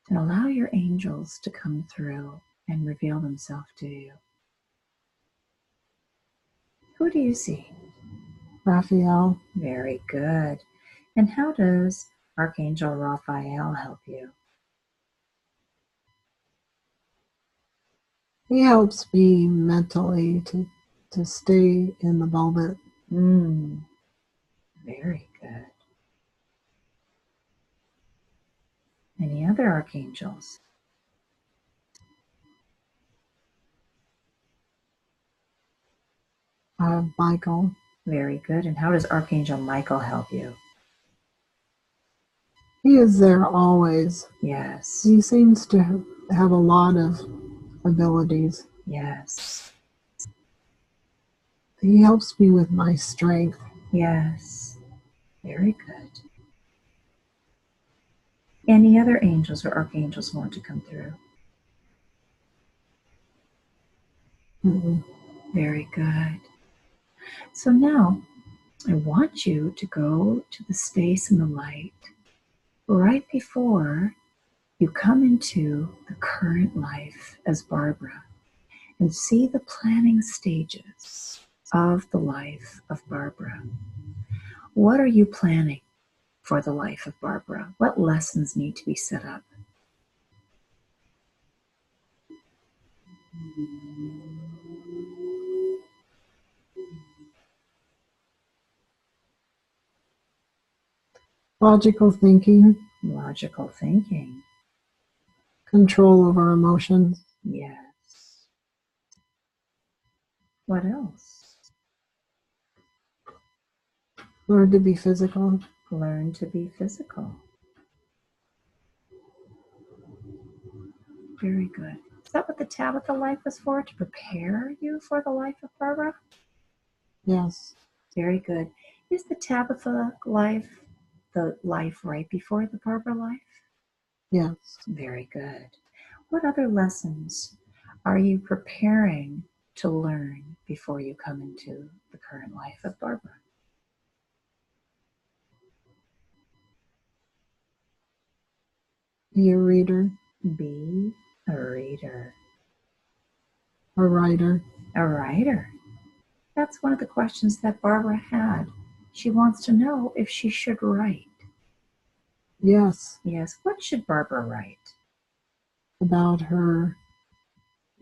and allow your angels to come through and reveal themselves to you. Who do you see? Raphael. Very good. And how does Archangel Raphael help you? He helps me mentally to stay in the moment. Very good. Any other archangels? Michael. Very good. And how does Archangel Michael help you? He is there always. Yes. He seems to have a lot of abilities. Yes. He helps me with my strength. Yes. Very good. Any other angels or archangels want to come through? Mm-mm. Very good. So now I want you to go to the space in the light right before you come into the current life as Barbara and see the planning stages of the life of Barbara. What are you planning for the life of Barbara? What lessons need to be set up? Logical thinking, Logical thinking. control over emotions, Yes. What else? learn to be physical. Learn to be physical. Very good. Is that what the Tabitha life was for? To prepare you for the life of Barbara? Yes, Very good. Is the Tabitha life the life right before the Barbara life? yes. Very good. What other lessons are you preparing to learn before you come into the current life of Barbara? Be a reader, Be a reader. a writer. A writer. That's one of the questions that Barbara had. She wants to know if she should write. Yes, Yes, what should Barbara write? about her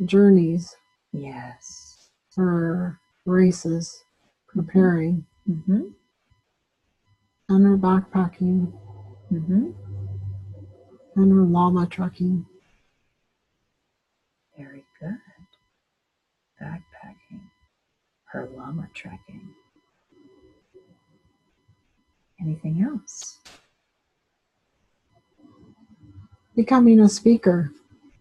journeys, Yes. her races, preparing, Mm-hmm. and her backpacking, Mm-hmm. and her llama trekking. Very good. Backpacking. Her llama trekking. Anything else? Becoming a speaker.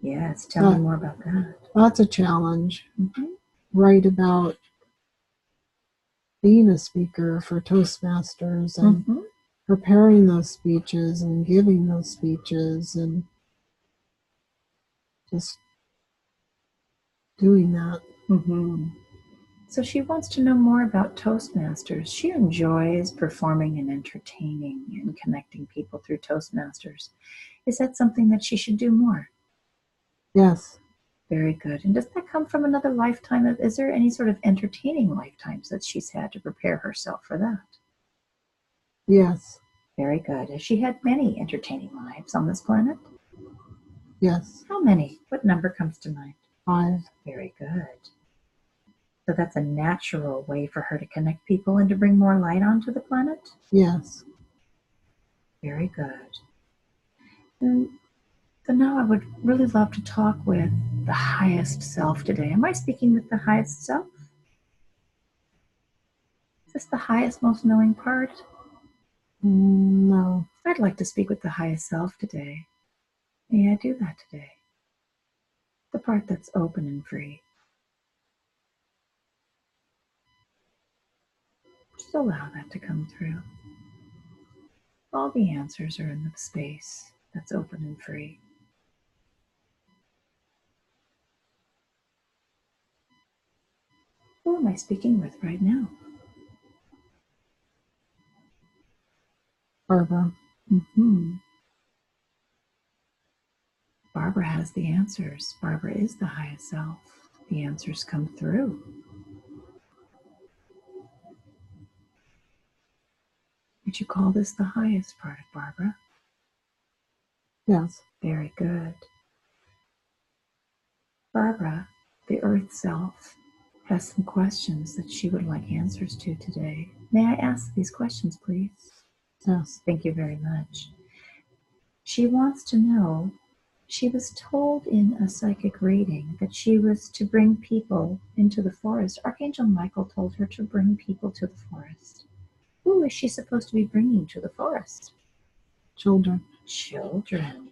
Yes, tell me more about that. That's a challenge. Mm-hmm. Write about being a speaker for Toastmasters and Mm-hmm. preparing those speeches and giving those speeches and just doing that. Mm-hmm. So she wants to know more about Toastmasters. She enjoys performing and entertaining and connecting people through Toastmasters. Is that something that she should do more? Yes, Very good. And does that come from another lifetime? Is there any sort of entertaining lifetimes that she's had to prepare herself for that? yes, Very good. Has she had many entertaining lives on this planet? yes. How many? What number comes to mind? 5. Very good. So that's a natural way for her to connect people and to bring more light onto the planet? Yes. Very good. And so now I would really love to talk with the highest self today. Am I speaking with the highest self? Is this the highest, most knowing part? No. I'd like to speak with the highest self today. May I do that today? The part that's open and free. Just allow that to come through. All the answers are in the space that's open and free. Who am I speaking with right now? Barbara. Mm-hmm. Barbara has the answers. Barbara is the highest self. The answers come through. Would you call this the highest part of Barbara? Yes. Very good. Barbara, the Earth Self, has some questions that she would like answers to today. May I ask these questions, please? Yes. Thank you very much. She wants to know, she was told in a psychic reading that she was to bring people into the forest. Archangel Michael told her to bring people to the forest. Who is she supposed to be bringing to the forest? Children. Children.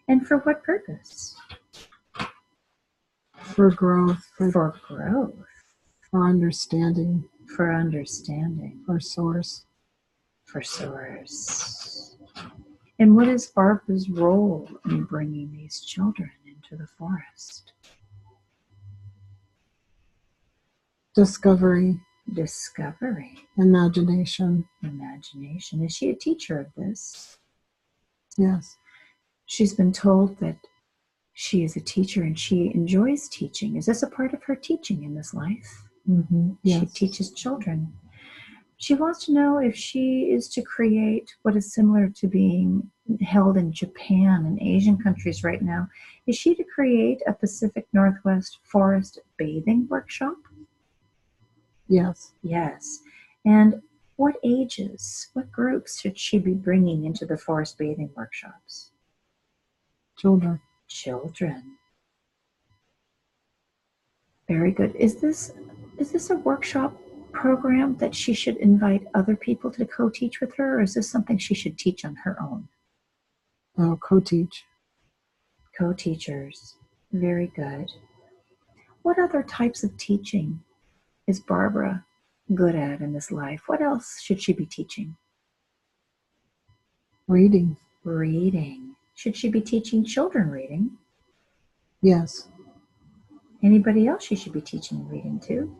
And for what purpose? For growth, For growth. for understanding, For understanding. for source. For source. And what is Barbara's role in bringing these children into the forest? Discovery. Discovery. Imagination. Imagination. Is she a teacher of this? Yes. She's been told that she is a teacher and she enjoys teaching. Is this a part of her teaching in this life? Mm-hmm. Yes. She teaches children. She wants to know if she is to create what is similar to being held in Japan and Asian countries right now. Is she to create a Pacific Northwest forest bathing workshop? Yes. Yes. And what ages, what groups should she be bringing into the forest bathing workshops? Children. Children. Very good. Is this a workshop program that she should invite other people to co-teach with her, or is this something she should teach on her own? Co-teach. Co-teachers. Very good. What other types of teaching is Barbara good at in this life? What else should she be teaching? Reading. Reading. Should she be teaching children reading? Yes. Anybody else she should be teaching reading to?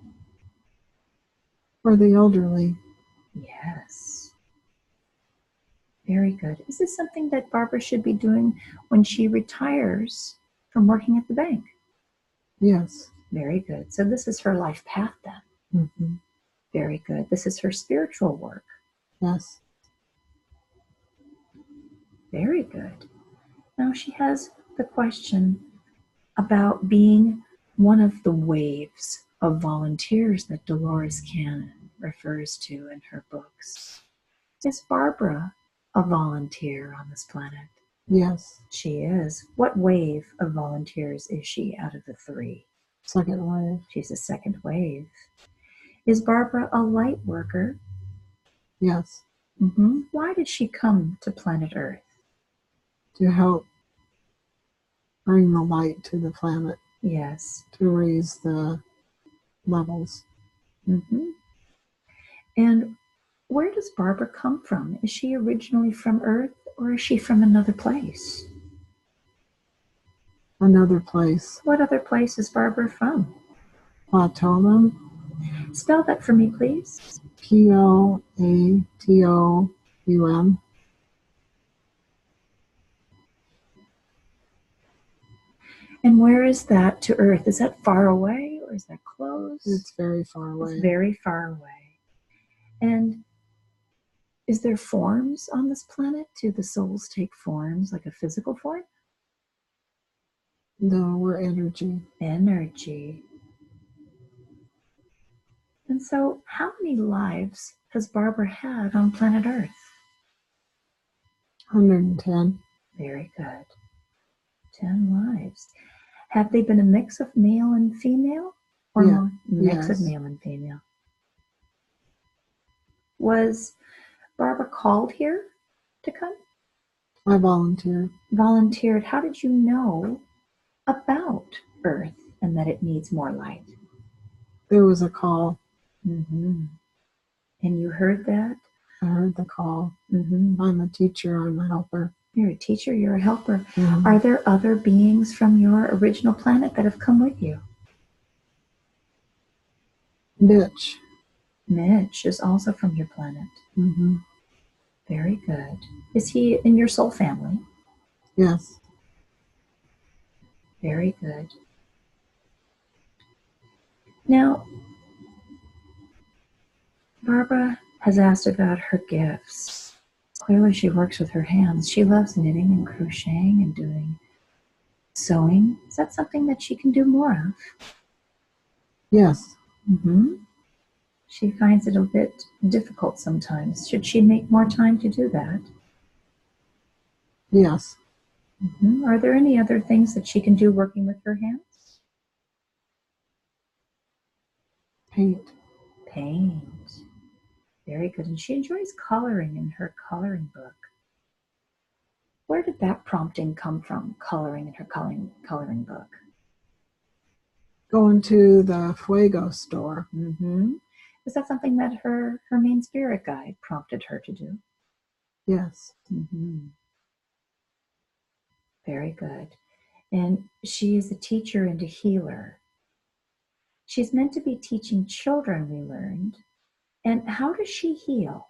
For the elderly. Yes. Very good. Is this something that Barbara should be doing when she retires from working at the bank? Yes. Very good. So this is her life path then. Mm-hmm. Very good. This is her spiritual work. Yes. Very good. Now she has the question about being one of the waves of volunteers that Dolores Cannon refers to in her books. Is Barbara a volunteer on this planet? Yes. She is. What wave of volunteers is she out of the three? Second wave. She's a second wave. Is Barbara a light worker? Yes. Mm-hmm. Why did she come to planet Earth? To help bring the light to the planet. Yes. To raise the levels. Mm-hmm. And where does Barbara come from? Is she originally from Earth or is she from another place? Another place. What other place is Barbara from? Platoman. Spell that for me, please. Platoum. And where is that to Earth? Is that far away or is that close? It's very far away. It's very far away. And is there forms on this planet? Do the souls take forms like a physical form? No, we're energy. Energy. And so how many lives has Barbara had on planet Earth? 110. Very good. 10 lives. Have they been a mix of male and female? Or Yeah. mix Yes. of male and female? Was Barbara called here to come? I volunteered. Volunteered. How did you know about Earth and that it needs more light? There was a call. Mm-hmm. And you heard that? I heard the call. Mm-hmm. I'm a teacher. I'm a helper. You're a teacher. You're a helper. Mm-hmm. Are there other beings from your original planet that have come with you? Mitch. Mitch is also from your planet. Mm-hmm. Very good. Is he in your soul family? Yes. Very good. Now, Barbara has asked about her gifts. Clearly she works with her hands. She loves knitting and crocheting and doing sewing. Is that something that she can do more of? Yes. Mm-hmm. She finds it a bit difficult sometimes. Should she make more time to do that? Yes. Mm-hmm. Are there any other things that she can do working with her hands? Paint. Paint. Very good. And she enjoys coloring in her coloring book. Where did that prompting come from, coloring in her coloring book? Going to the Fuego store. Mm-hmm. Is that something that her main spirit guide prompted her to do? Yes. Mm-hmm. Very good. And she is a teacher and a healer. She's meant to be teaching children, we learned. And how does she heal?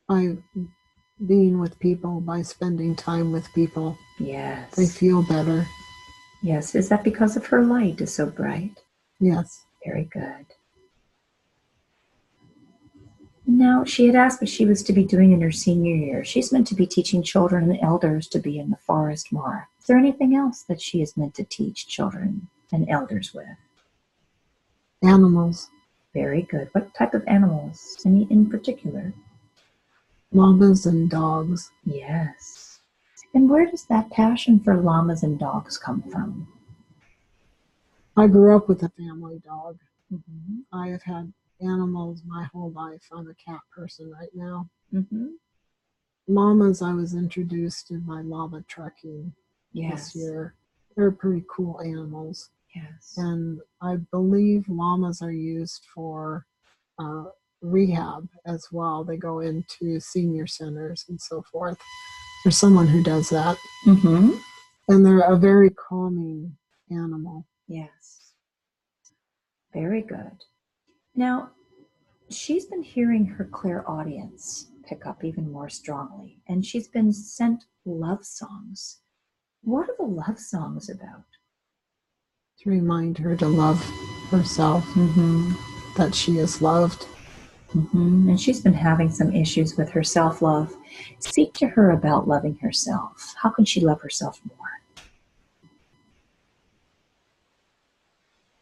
By being with people, by spending time with people. Yes. They feel better. Yes. Is that because of her light is so bright? Yes. Very good. Now, she had asked what she was to be doing in her senior year. She's meant to be teaching children and elders to be in the forest more. Is there anything else that she is meant to teach children and elders with? Animals. Very good. What type of animals? Any in particular? Llamas and dogs. Yes. And where does that passion for llamas and dogs come from? I grew up with a family dog. Mm-hmm. I have had animals my whole life. I'm a cat person right now. Mm-hmm. Llamas, I was introduced to by llama trekking Yes. this year. They're pretty cool animals. Yes. And I believe llamas are used for rehab as well. They go into senior centers and so forth. There's someone who does that. Mm-hmm. And they're a very calming animal. Yes. Very good. Now, she's been hearing her clairaudience pick up even more strongly, and she's been sent love songs. What are the love songs about? To remind her to love herself, that she is loved. And she's been having some issues with her self-love. Speak to her about loving herself. How can she love herself more?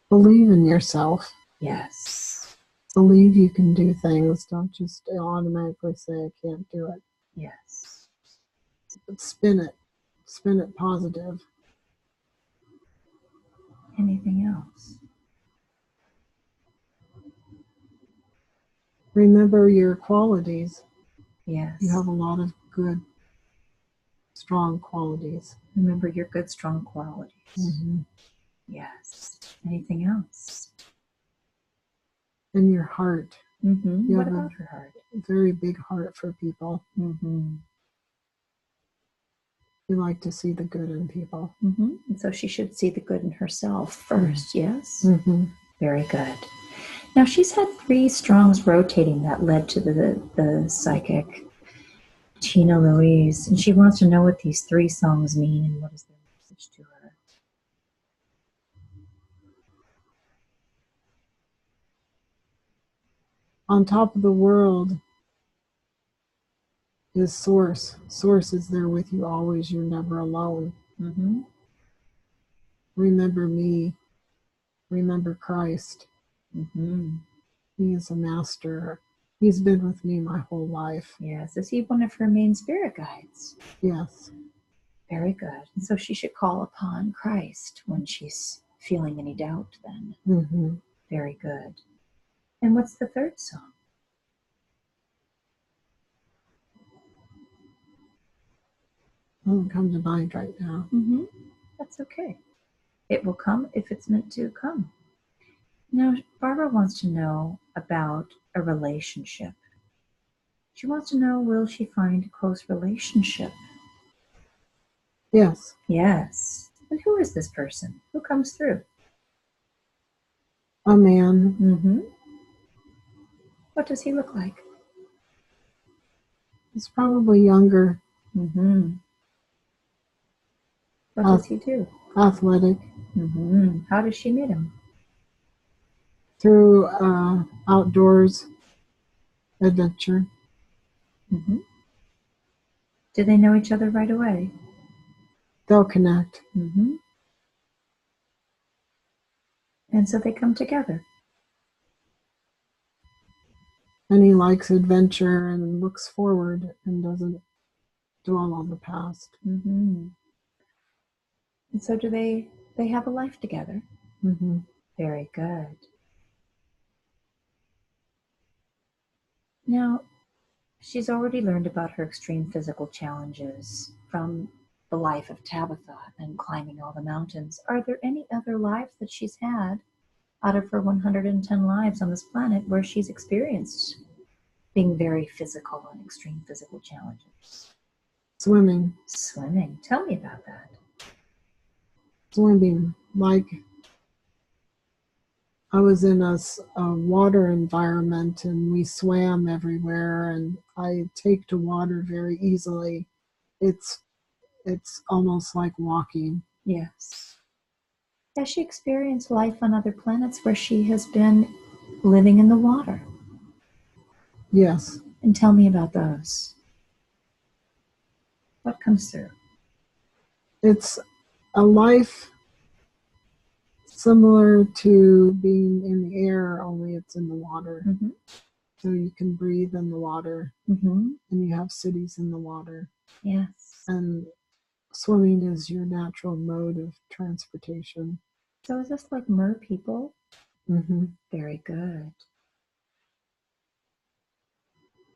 Believe in yourself. Yes. Believe you can do things. Don't just automatically say, I can't do it. Yes. But spin it. Spin it positive. Anything else? Remember your qualities. Yes. You have a lot of good, strong qualities. Remember your good, strong qualities. Mm-hmm. Yes. Anything else? And your heart. Mm-hmm. What about her heart? A very big heart for people. Mm-hmm. You like to see the good in people. Mm-hmm. And so she should see the good in herself first, yes? Mm-hmm. Very good. Now, she's had 3 strongs rotating that led to the psychic, Tina Louise, and she wants to know what these 3 songs mean and what is their message to her. On top of the world is Source. Source is there with you always. You're never alone. Mm-hmm. Remember me. Remember Christ. Mm-hmm. He is a master. He's been with me my whole life. Yes. Is he one of her main spirit guides? Yes. Very good. And so she should call upon Christ when she's feeling any doubt then. Mm-hmm. Very good. And what's the 3rd song? Doesn't come to mind right now. Mm-hmm. That's okay. It will come if it's meant to come. Now, Barbara wants to know about a relationship. She wants to know, will she find a close relationship? Yes. Yes. And who is this person? Who comes through? A man. Mm-hmm. What does he look like? He's probably younger. Mm-hmm. What does he do? Athletic. Mm-hmm. How does she meet him? Through outdoors adventure. Mm-hmm. Do they know each other right away? They'll connect. Mm-hmm. And so they come together. And he likes adventure and looks forward and doesn't dwell on the past. Mm-hmm. And so do they have a life together? Mm-hmm. Very good. Now, she's already learned about her extreme physical challenges from the life of Tabitha and climbing all the mountains, are there any other lives that she's had out of her 110 lives on this planet where she's experienced being very physical and extreme physical challenges? Swimming. Swimming. Tell me about that. Swimming. Like, I was in a water environment and we swam everywhere, and I take to water very easily. It's almost like walking. Yes. Has she experienced life on other planets where she has been living in the water? Yes. And tell me about those. What comes through? It's a life similar to being in the air, only it's in the water. Mm-hmm. So you can breathe in the water, Mm-hmm. and you have cities in the water. Yes. And swimming is your natural mode of transportation. So is this like mer people? Mm-hmm. Very good.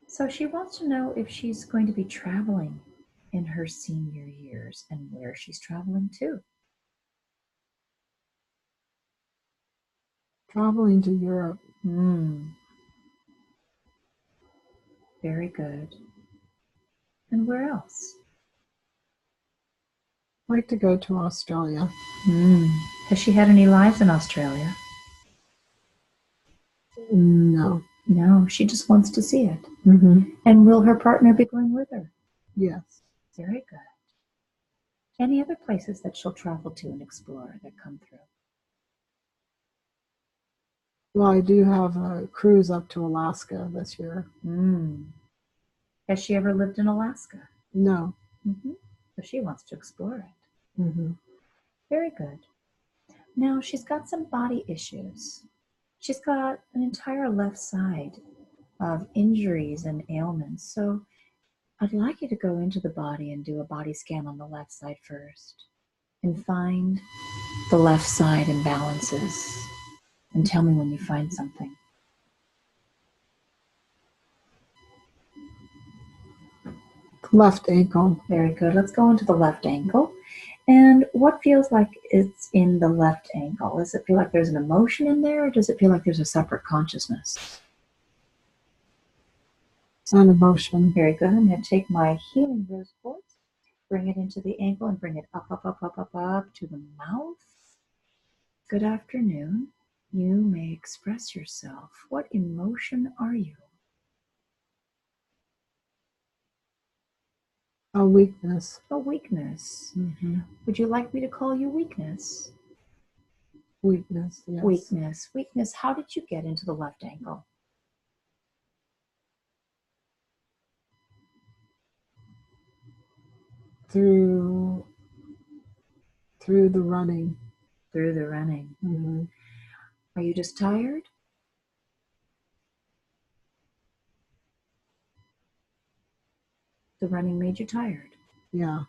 So she wants to know if she's going to be traveling in her senior years and where she's traveling to. Traveling to Europe. Very good. And where else? I'd like to go to Australia. Has she had any lives in Australia? No. No, she just wants to see it. Mm-hmm. And will her partner be going with her? Yes. Very good. Any other places that she'll travel to and explore that come through? Well, I do have a cruise up to Alaska this year. Has she ever lived in Alaska? No. So she wants to explore it. Mm-hmm. Very good. Now she's got some body issues. She's got an entire left side of injuries and ailments. So I'd like you to go into the body and do a body scan on the left side first and find the left side imbalances. And tell me when you find something. Left ankle. Very good. Let's go into the left ankle. And what feels like it's in the left ankle? Does it feel like there's an emotion in there, or does it feel like there's a separate consciousness? An emotion. Very good. I'm going to take my healing rose quartz, bring it into the ankle, and bring it up, up, up, up, up, up to the mouth. Good afternoon. You may express yourself. What emotion are you? A weakness. A weakness. Mm-hmm. Would you like me to call you weakness? Weakness, yes. Weakness. Weakness. How did you get into the left ankle? Through the running. Through the running. Mm-hmm. Are you just tired? The running made you tired. Yeah.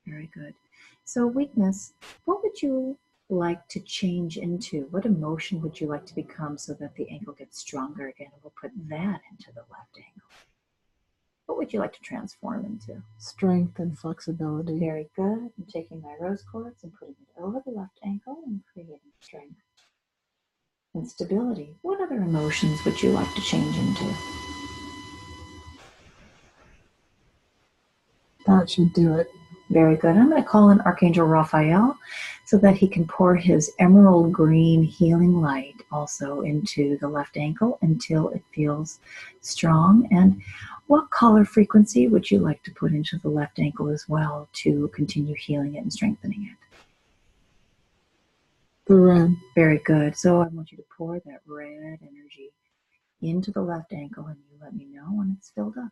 Very good. So weakness, what would you like to change into? What emotion would you like to become so that the ankle gets stronger again? We'll put that into the left ankle. What would you like to transform into? Strength and flexibility. Very good. I'm taking my rose quartz and putting it over the left ankle and creating strength and stability. What other emotions would you like to change into? That should do it. Very good. I'm going to call in Archangel Raphael so that he can pour his emerald green healing light also into the left ankle until it feels strong. And what color frequency would you like to put into the left ankle as well to continue healing it and strengthening it? The red. Very good. So I want you to pour that red energy into the left ankle, and you let me know when it's filled up.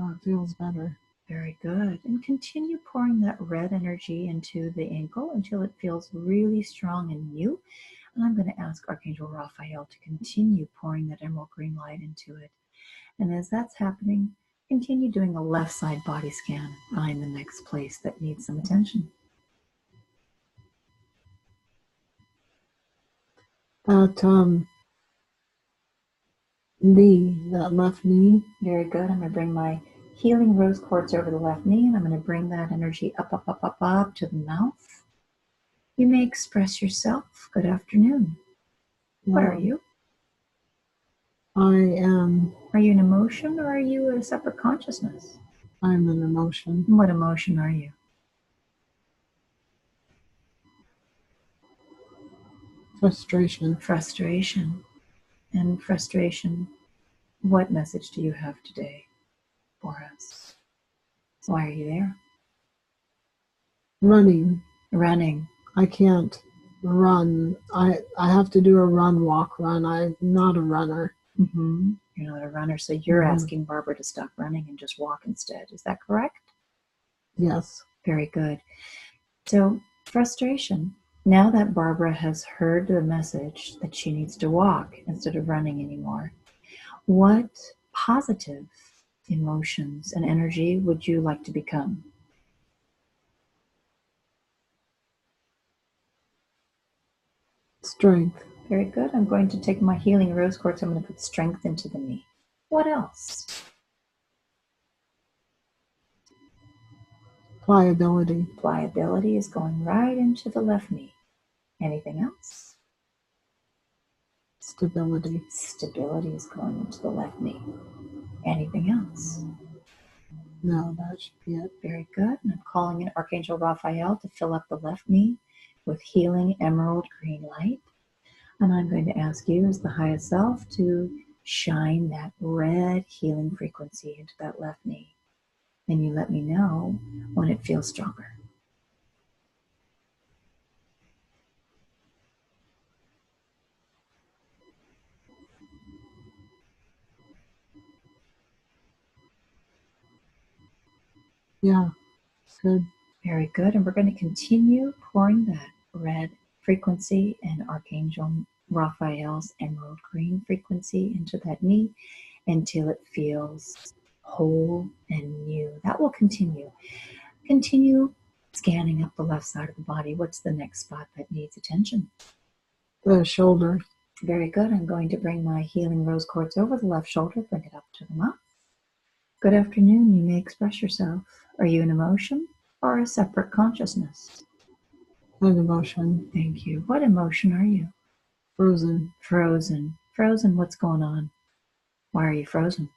It feels better. Very good. And continue pouring that red energy into the ankle until it feels really strong and new. And I'm going to ask Archangel Raphael to continue pouring that emerald green light into it. And as that's happening, continue doing a left side body scan and find the next place that needs some attention. That that left knee. Very good. I'm going to bring my healing rose quartz over the left knee, and I'm going to bring that energy up, up, up, up, up to the mouth. You may express yourself. Good afternoon. What are you? I am. Are you an emotion, or are you a separate consciousness? I'm an emotion. And what emotion are you? Frustration. Frustration. And frustration, what message do you have today for us? Why are you there? Running. Running. I can't run. I have to do a run, walk, run. I'm not a runner. Mm-hmm. You're not a runner, so you're asking Barbara to stop running and just walk instead. Is that correct? Yes. Very good. So, frustration. Now that Barbara has heard the message that she needs to walk instead of running anymore, what positive emotions and energy would you like to become? Strength. Very good. I'm going to take my healing rose quartz. I'm going to put strength into the knee. What else? Pliability. Pliability is going right into the left knee. Anything else? Stability. Stability is going into the left knee. Anything else? No, that should be it. Very good. And I'm calling in Archangel Raphael to fill up the left knee with healing emerald green light. And I'm going to ask you as the highest self to shine that red healing frequency into that left knee. And you let me know when it feels stronger. Yeah, good. Very good. And we're going to continue pouring that red frequency and Archangel Raphael's emerald green frequency into that knee until it feels whole and new. That will continue. Continue scanning up the left side of the body. What's the next spot that needs attention? The shoulder. Very good. I'm going to bring my healing rose quartz over the left shoulder, bring it up to the mouth. Good afternoon. You may express yourself. Are you an emotion or a separate consciousness? An emotion. Thank you. What emotion are you? Frozen. Frozen. Frozen, what's going on? Why are you frozen?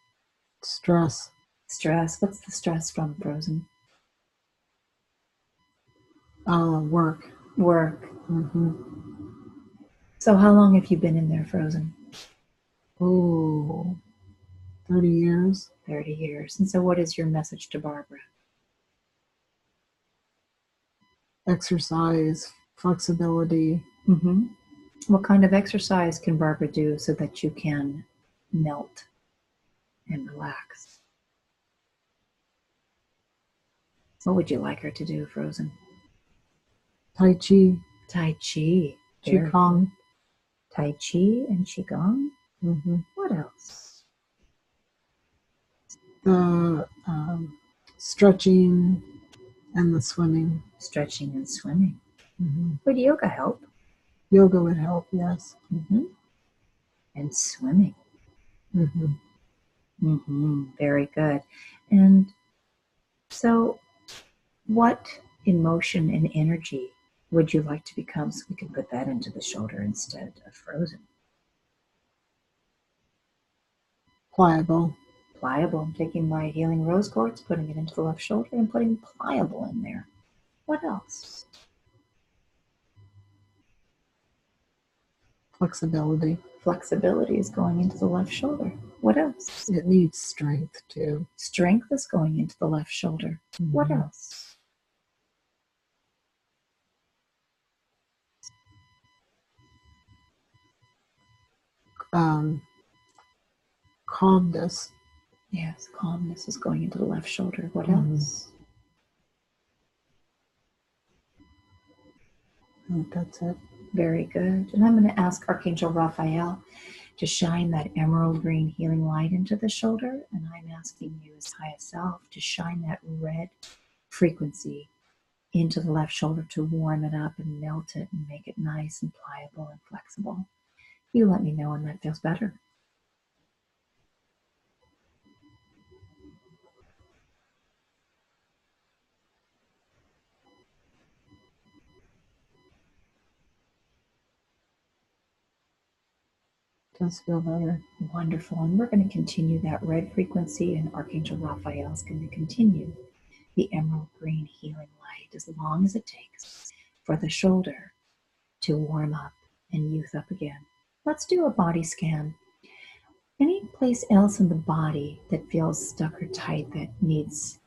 Stress. Stress. What's the stress from frozen? Work. Work. Mm-hmm. So how long have you been in there frozen? Oh, 30 years. 30 years. And so what is your message to Barbara? Exercise, flexibility. Mm-hmm. What kind of exercise can Barbara do so that you can melt and relax? What would you like her to do, frozen? Tai Chi. Tai Chi. Qigong. Tai Chi and Qigong. Mm-hmm. What else? The stretching and the swimming. Stretching and swimming. Mm-hmm. Would yoga help? Yoga would help, yes. Mm-hmm. And swimming. Mm-hmm. Mm-hmm. Very good. And so what emotion and energy would you like to become so we can put that into the shoulder instead of frozen? Pliable. Pliable. I'm taking my healing rose quartz, putting it into the left shoulder and putting pliable in there. What else? Flexibility. Flexibility is going into the left shoulder. What else? It needs strength too. Strength is going into the left shoulder. Mm-hmm. What else? Calmness. Yes, calmness is going into the left shoulder. What Mm-hmm. else? I think that's it. Very good. And I'm going to ask Archangel Raphael to shine that emerald green healing light into the shoulder. And I'm asking you as highest self to shine that red frequency into the left shoulder to warm it up and melt it and make it nice and pliable and flexible. You let me know when that feels better. Does feel better. Wonderful. And we're going to continue that red frequency, and Archangel Raphael is going to continue the emerald green healing light as long as it takes for the shoulder to warm up and youth up again. Let's do a body scan. Any place else in the body that feels stuck or tight that needs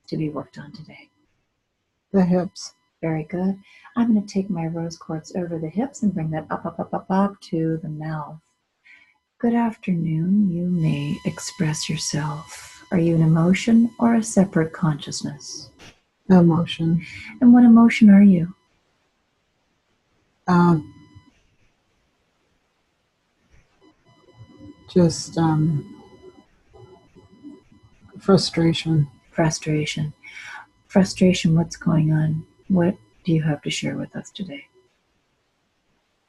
to be worked on today? The hips. Very good. I'm going to take my rose quartz over the hips and bring that up, up, up, up, up to the mouth. Good afternoon. You may express yourself. Are you an emotion or a separate consciousness? Emotion. And what emotion are you? Just frustration. Frustration. Frustration, what's going on? What do you have to share with us today?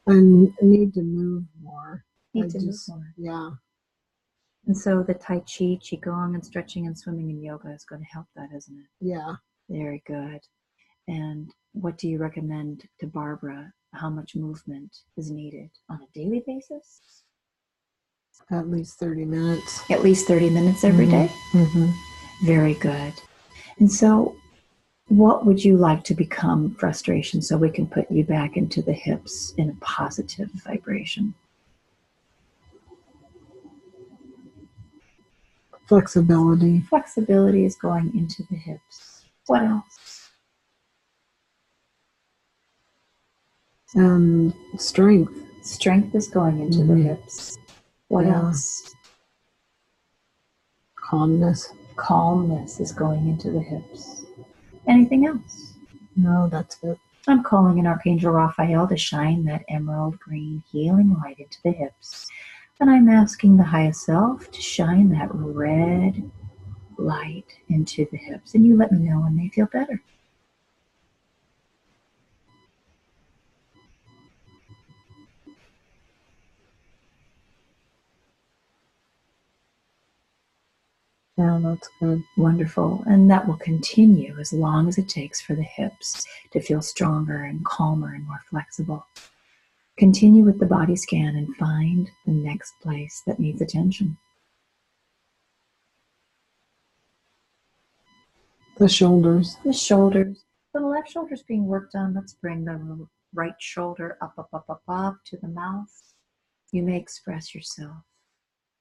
I need to move more. Move more. Yeah. And so the Tai Chi, Qigong, and stretching and swimming and yoga is going to help that, isn't it? Yeah. Very good. And what do you recommend to Barbara? How much movement is needed on a daily basis? At least 30 minutes. At least 30 minutes every day? Mm-hmm. Very good. And so what would you like to become, frustration, so we can put you back into the hips in a positive vibration? Flexibility. Flexibility is going into the hips. What else? Strength. Strength is going into the hips. What else? Calmness. Calmness is going into the hips. Anything else? No, that's it. I'm calling in Archangel Raphael to shine that emerald green healing light into the hips. And I'm asking the highest self to shine that red light into the hips. And you let me know when they feel better. Yeah, that's good. Wonderful. And that will continue as long as it takes for the hips to feel stronger and calmer and more flexible. Continue with the body scan and find the next place that needs attention. The shoulders. The shoulders. So the left shoulder is being worked on. Let's bring the right shoulder up, up, up, up, up to the mouth. You may express yourself.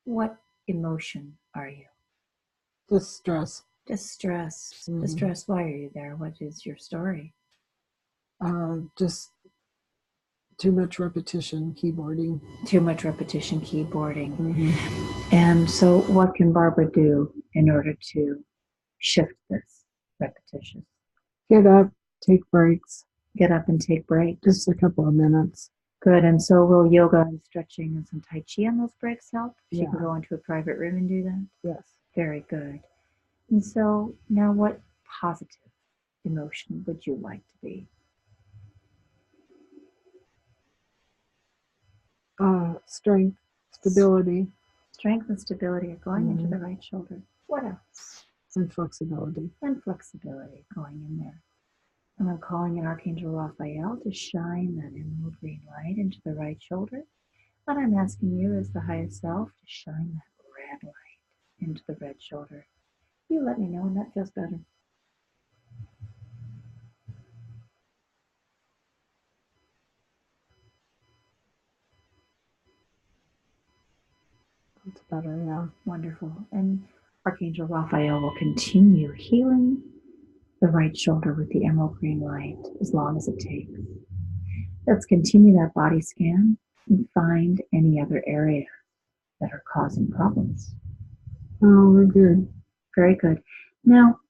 What emotion are you? Distress. Distress. Distress. Why are you there? What is your story? Just too much repetition, keyboarding. Too much repetition, keyboarding. And so what can Barbara do in order to shift this repetition? Get up, take breaks. Get up and take breaks. Just a couple of minutes. Good. And so will yoga and stretching and some Tai Chi on those breaks help? She Yeah. can go into a private room and do that? Yes. Very good. And so now what positive emotion would you like to be? Strength, stability. Strength and stability are going into the right shoulder. What else? And flexibility. And flexibility going in there. And I'm calling in Archangel Raphael to shine that emerald green light into the right shoulder. And I'm asking you as the highest self to shine that red light into the red shoulder. You let me know when that feels better. That's better, yeah. Wonderful. And Archangel Raphael will continue healing the right shoulder with the emerald green light as long as it takes. Let's continue that body scan and find any other areas that are causing problems. Oh, we're good. Very good. Now,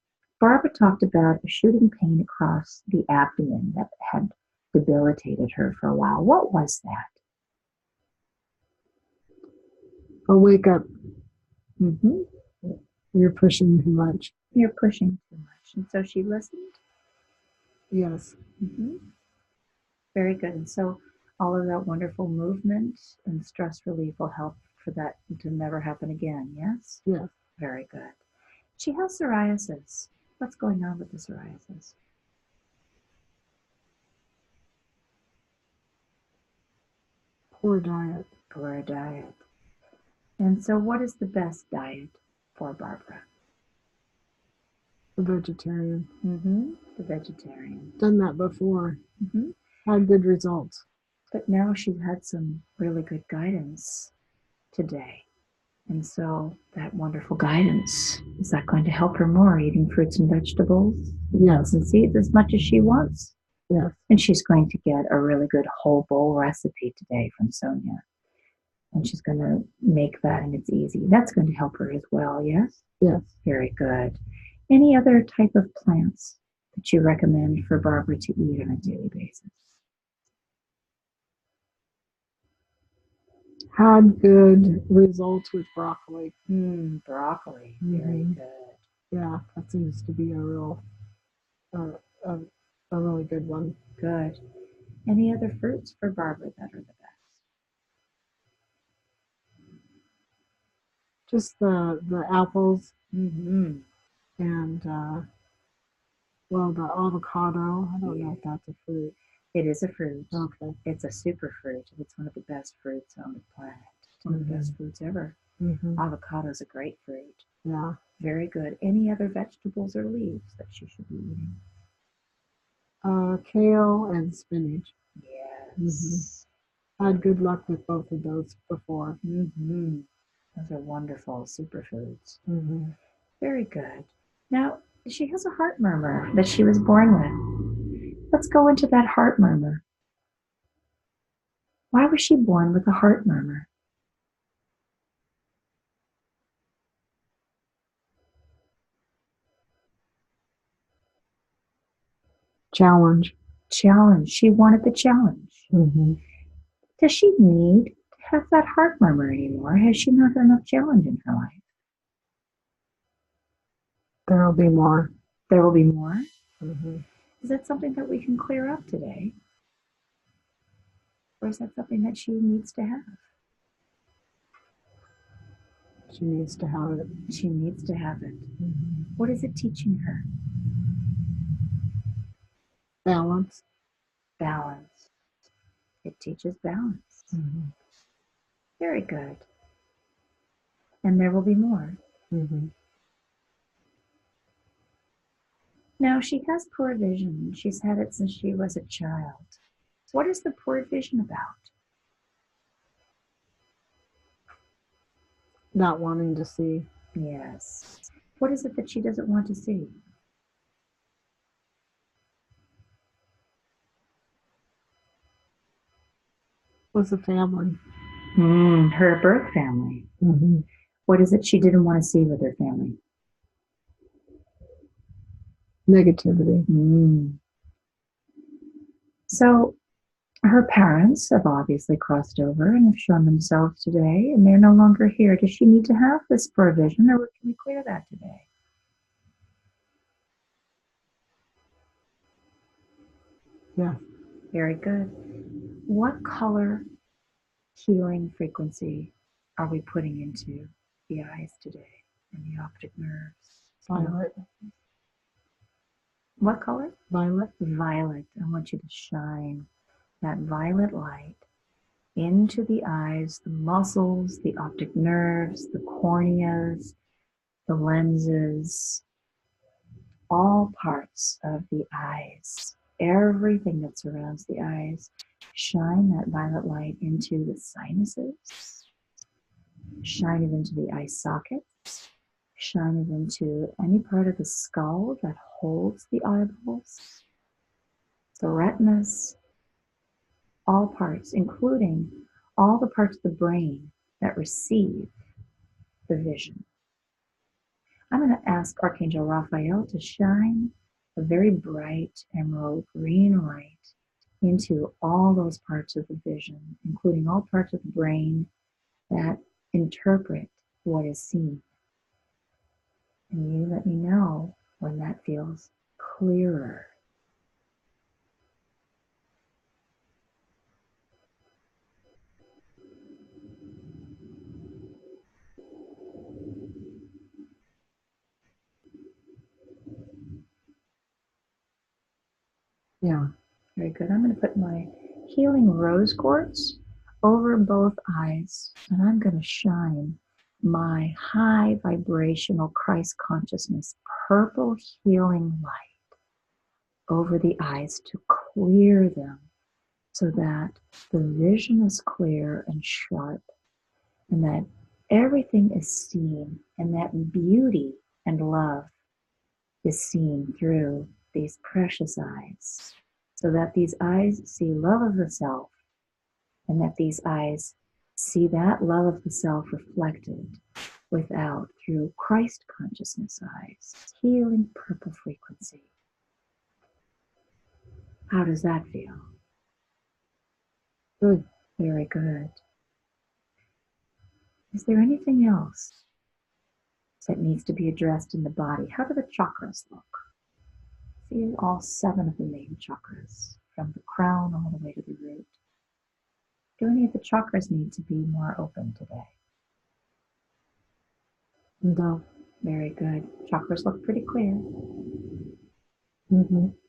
Barbara talked about a shooting pain across the abdomen that had debilitated her for a while. What was that? I'll wake up. You're pushing too much. You're pushing too much. And so she listened? Yes. Very good. And so all of that wonderful movement and stress relief will help for that to never happen again, yes? Yes. Very good. She has psoriasis. What's going on with the psoriasis? Poor diet. For a diet. And so what is the best diet for Barbara? The vegetarian. The vegetarian. Done that before. Mm-hmm. Had good results. But now she's had some really good guidance today. And so that wonderful guidance, is that going to help her more, eating fruits and vegetables? Yes. And seeds as much as she wants? Yes. And she's going to get a really good whole bowl recipe today from Sonia. And she's going to make that, and it's easy. That's going to help her as well, yes? Yes. Very good. Any other type of plants that you recommend for Barbara to eat on a daily basis? Had good results with broccoli. Broccoli. Very good. Yeah, that seems to be a really good one. Good. Any other fruits for Barbara that are the best? Just the apples Mm-hmm. and the avocado. I don't know if that's a fruit. It is a fruit. Okay. It's a superfruit. It's one of the best fruits on the planet. It's one of the best fruits ever. Avocado is a great fruit. Yeah. Very good. Any other vegetables or leaves that she should be eating? Kale and spinach. Yes. Had good luck with both of those before. Those are wonderful superfoods. Mm-hmm. Very good. Now, she has a heart murmur that she was born with. Let's go into that heart murmur. Why was she born with a heart murmur? Challenge. She wanted the challenge. Does she need to have that heart murmur anymore? Has she not had enough challenge in her life? There will be more. There will be more? Is that something that we can clear up today? Or is that something that she needs to have? She needs to have it. She needs to have it. What is it teaching her? Balance. Balance. It teaches balance. Very good. And there will be more. Now, she has poor vision. She's had it since she was a child. What is the poor vision about? Not wanting to see. Yes. What is it that she doesn't want to see? Was the family. Her birth family. What is it she didn't want to see with her family? Negativity. So her parents have obviously crossed over and have shown themselves today, and they're no longer here. Does she need to have this poor vision, or can we clear that today? Yeah. Very good. What color healing frequency are we putting into the eyes today and the optic nerves? Violet. What color? Violet. Violet. I want you to shine that violet light into the eyes, the muscles, the optic nerves, the corneas, the lenses, all parts of the eyes, everything that surrounds the eyes. Shine that violet light into the sinuses, shine it into the eye sockets, shine it into any part of the skull that holds the eyeballs, the retinas, all parts, including all the parts of the brain that receive the vision. I'm going to ask Archangel Raphael to shine a very bright emerald green light into all those parts of the vision, including all parts of the brain that interpret what is seen. And you let me know when that feels clearer. Yeah. Very good. I'm going to put my healing rose quartz over both eyes, and I'm going to shine my high vibrational Christ consciousness purple healing light over the eyes to clear them so that the vision is clear and sharp, and that everything is seen, and that beauty and love is seen through these precious eyes, so that these eyes see love of the self, and that these eyes see that love of the self reflected without through Christ consciousness eyes, healing purple frequency. How does that feel? Good, very good. Is there anything else that needs to be addressed in the body? How do the chakras look? See all 7 of the main chakras, from the crown all the way to the root. Do any of the chakras need to be more open today? No. Very good. Chakras look pretty clear.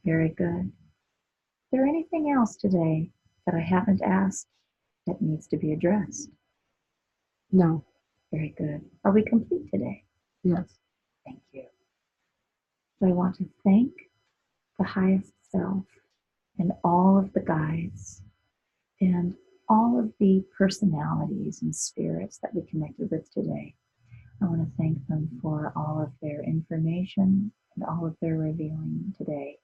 Very good. Is there anything else today that I haven't asked that needs to be addressed? No. Very good. Are we complete today? Yes. Thank you. So I want to thank the highest self and all of the guides and all of the personalities and spirits that we connected with today. I want to thank them for all of their information and all of their revealing today.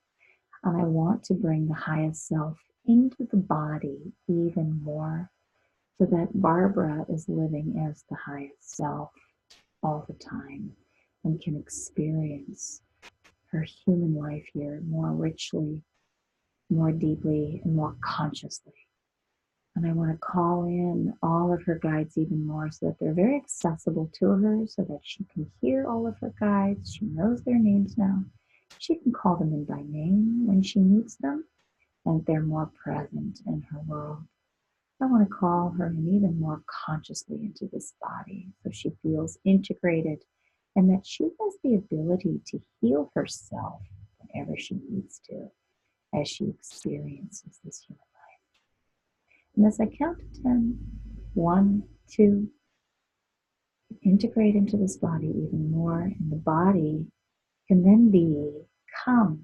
And I want to bring the highest self into the body even more, so that Barbara is living as the highest self all the time and can experience her human life here more richly, more deeply, and more consciously. And I want to call in all of her guides even more, so that they're very accessible to her, so that she can hear all of her guides. She knows their names now. She can call them in by name when she meets them, and they're more present in her world. I want to call her in even more consciously into this body, so she feels integrated, and that she has the ability to heal herself whenever she needs to, as she experiences this human life. And as I count to 10, 1, 2, integrate into this body even more, and the body can then become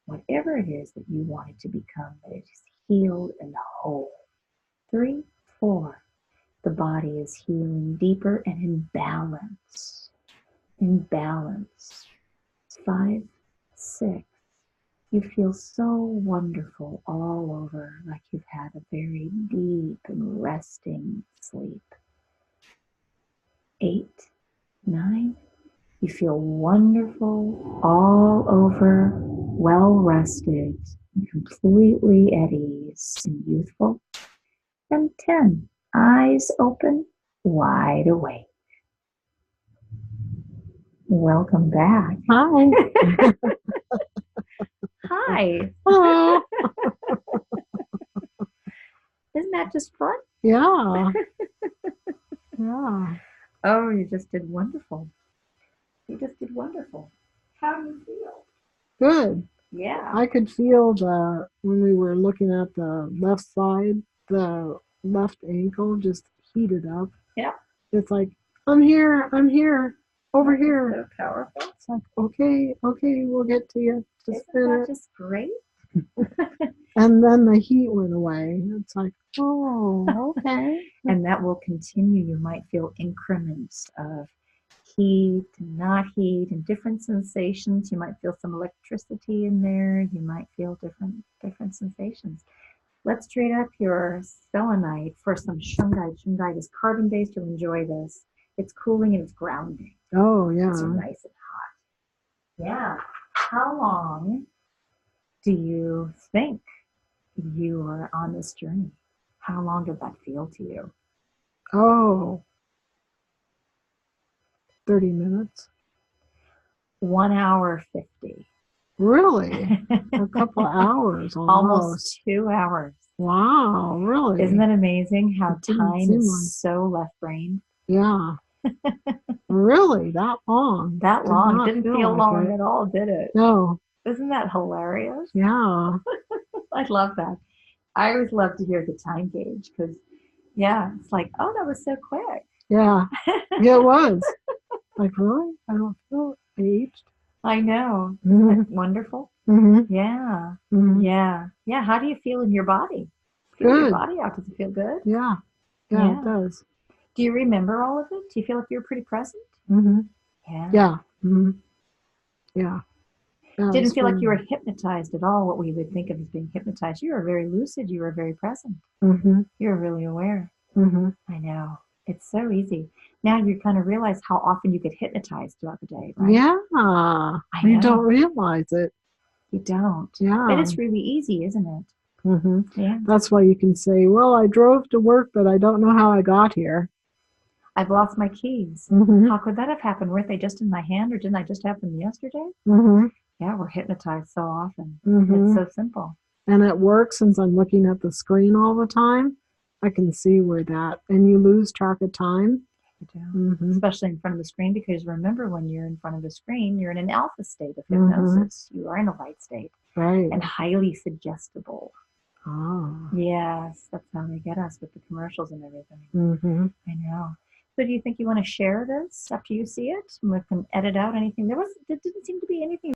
whatever it is that you want it to become, that it is healed and whole. 3, 4, the body is healing deeper and in balance. In balance. 5, 6, you feel so wonderful all over, like you've had a very deep and resting sleep. 8, 9, you feel wonderful all over, well rested, completely at ease and youthful. And 10, eyes open, wide awake. Welcome back. Hi. Hi. Hello. Isn't that just fun? Yeah. Yeah. Oh, you just did wonderful. You just did wonderful. How do you feel? Good. Yeah. I could feel when we were looking at the left side, the left ankle just heated up. Yeah. It's like, I'm here, over here. So powerful. It's like, okay, we'll get to you. Just Isn't that just great? And then the heat went away. It's like, oh, okay. And that will continue. You might feel increments of heat and not heat and different sensations. You might feel some electricity in there. You might feel different sensations. Let's trade up your selenite for some shungite. Shungite is carbon-based. You'll enjoy this. It's cooling and it's grounding. Oh, yeah. It's nice and hot. Yeah. How long do you think you are on this journey? How long did that feel to you? Oh, 30 minutes. 1 hour 50. Really? A couple hours Almost 2 hours. Wow, really? Isn't that amazing how It didn't time seem is so left-brained? Yeah. Really? That long? That long. Did not Didn't feel like long it. at all, did it? No. Isn't that hilarious? Yeah. I love that. I always love to hear the time gauge, because Yeah. It's like, oh, that was so quick. Yeah. Yeah, it was. Like, really? I don't feel aged. I know. Isn't Mm-hmm. that wonderful? Mm-hmm. Yeah. Mm-hmm. Yeah. Yeah. How do you feel in your body? Feel your Good. body out. Does it feel good? Yeah. Yeah, it Yeah. does. Do you remember all of it? Do you feel like you're pretty present? Mm-hmm. Yeah. Yeah. Mm-hmm. Yeah. Yeah, Didn't it's feel like really you were nice. hypnotized at all, what we would think of as being hypnotized. You were very lucid. You were very present. Mm-hmm. You were really aware. Mm-hmm. I know. It's so easy. Now you kind of realize how often you get hypnotized throughout the day, right? Yeah. I You don't know. realize it. You don't. But Yeah. it's really easy, isn't it? Mm-hmm. Yeah. That's why you can say, well, I drove to work, but I don't know how I got here. I've lost my keys. Mm-hmm. How could that have happened? Weren't they just in my hand or didn't I just have them yesterday? Mm-hmm. Yeah, we're hypnotized so often. It's Mm-hmm. so simple. And at work, since I'm looking at the screen all the time, I can see where that, and you lose track of time. You do. Mm-hmm. Especially in front of the screen, because remember, when you're in front of the screen, you're in an alpha state of Mm-hmm. hypnosis. You are in a light state Right. and highly suggestible. Ah. Yes, that's how they get us with the commercials and everything. Mm-hmm. I know. So do you think you want to share this after you see it? And we can edit out anything. There didn't seem to be anything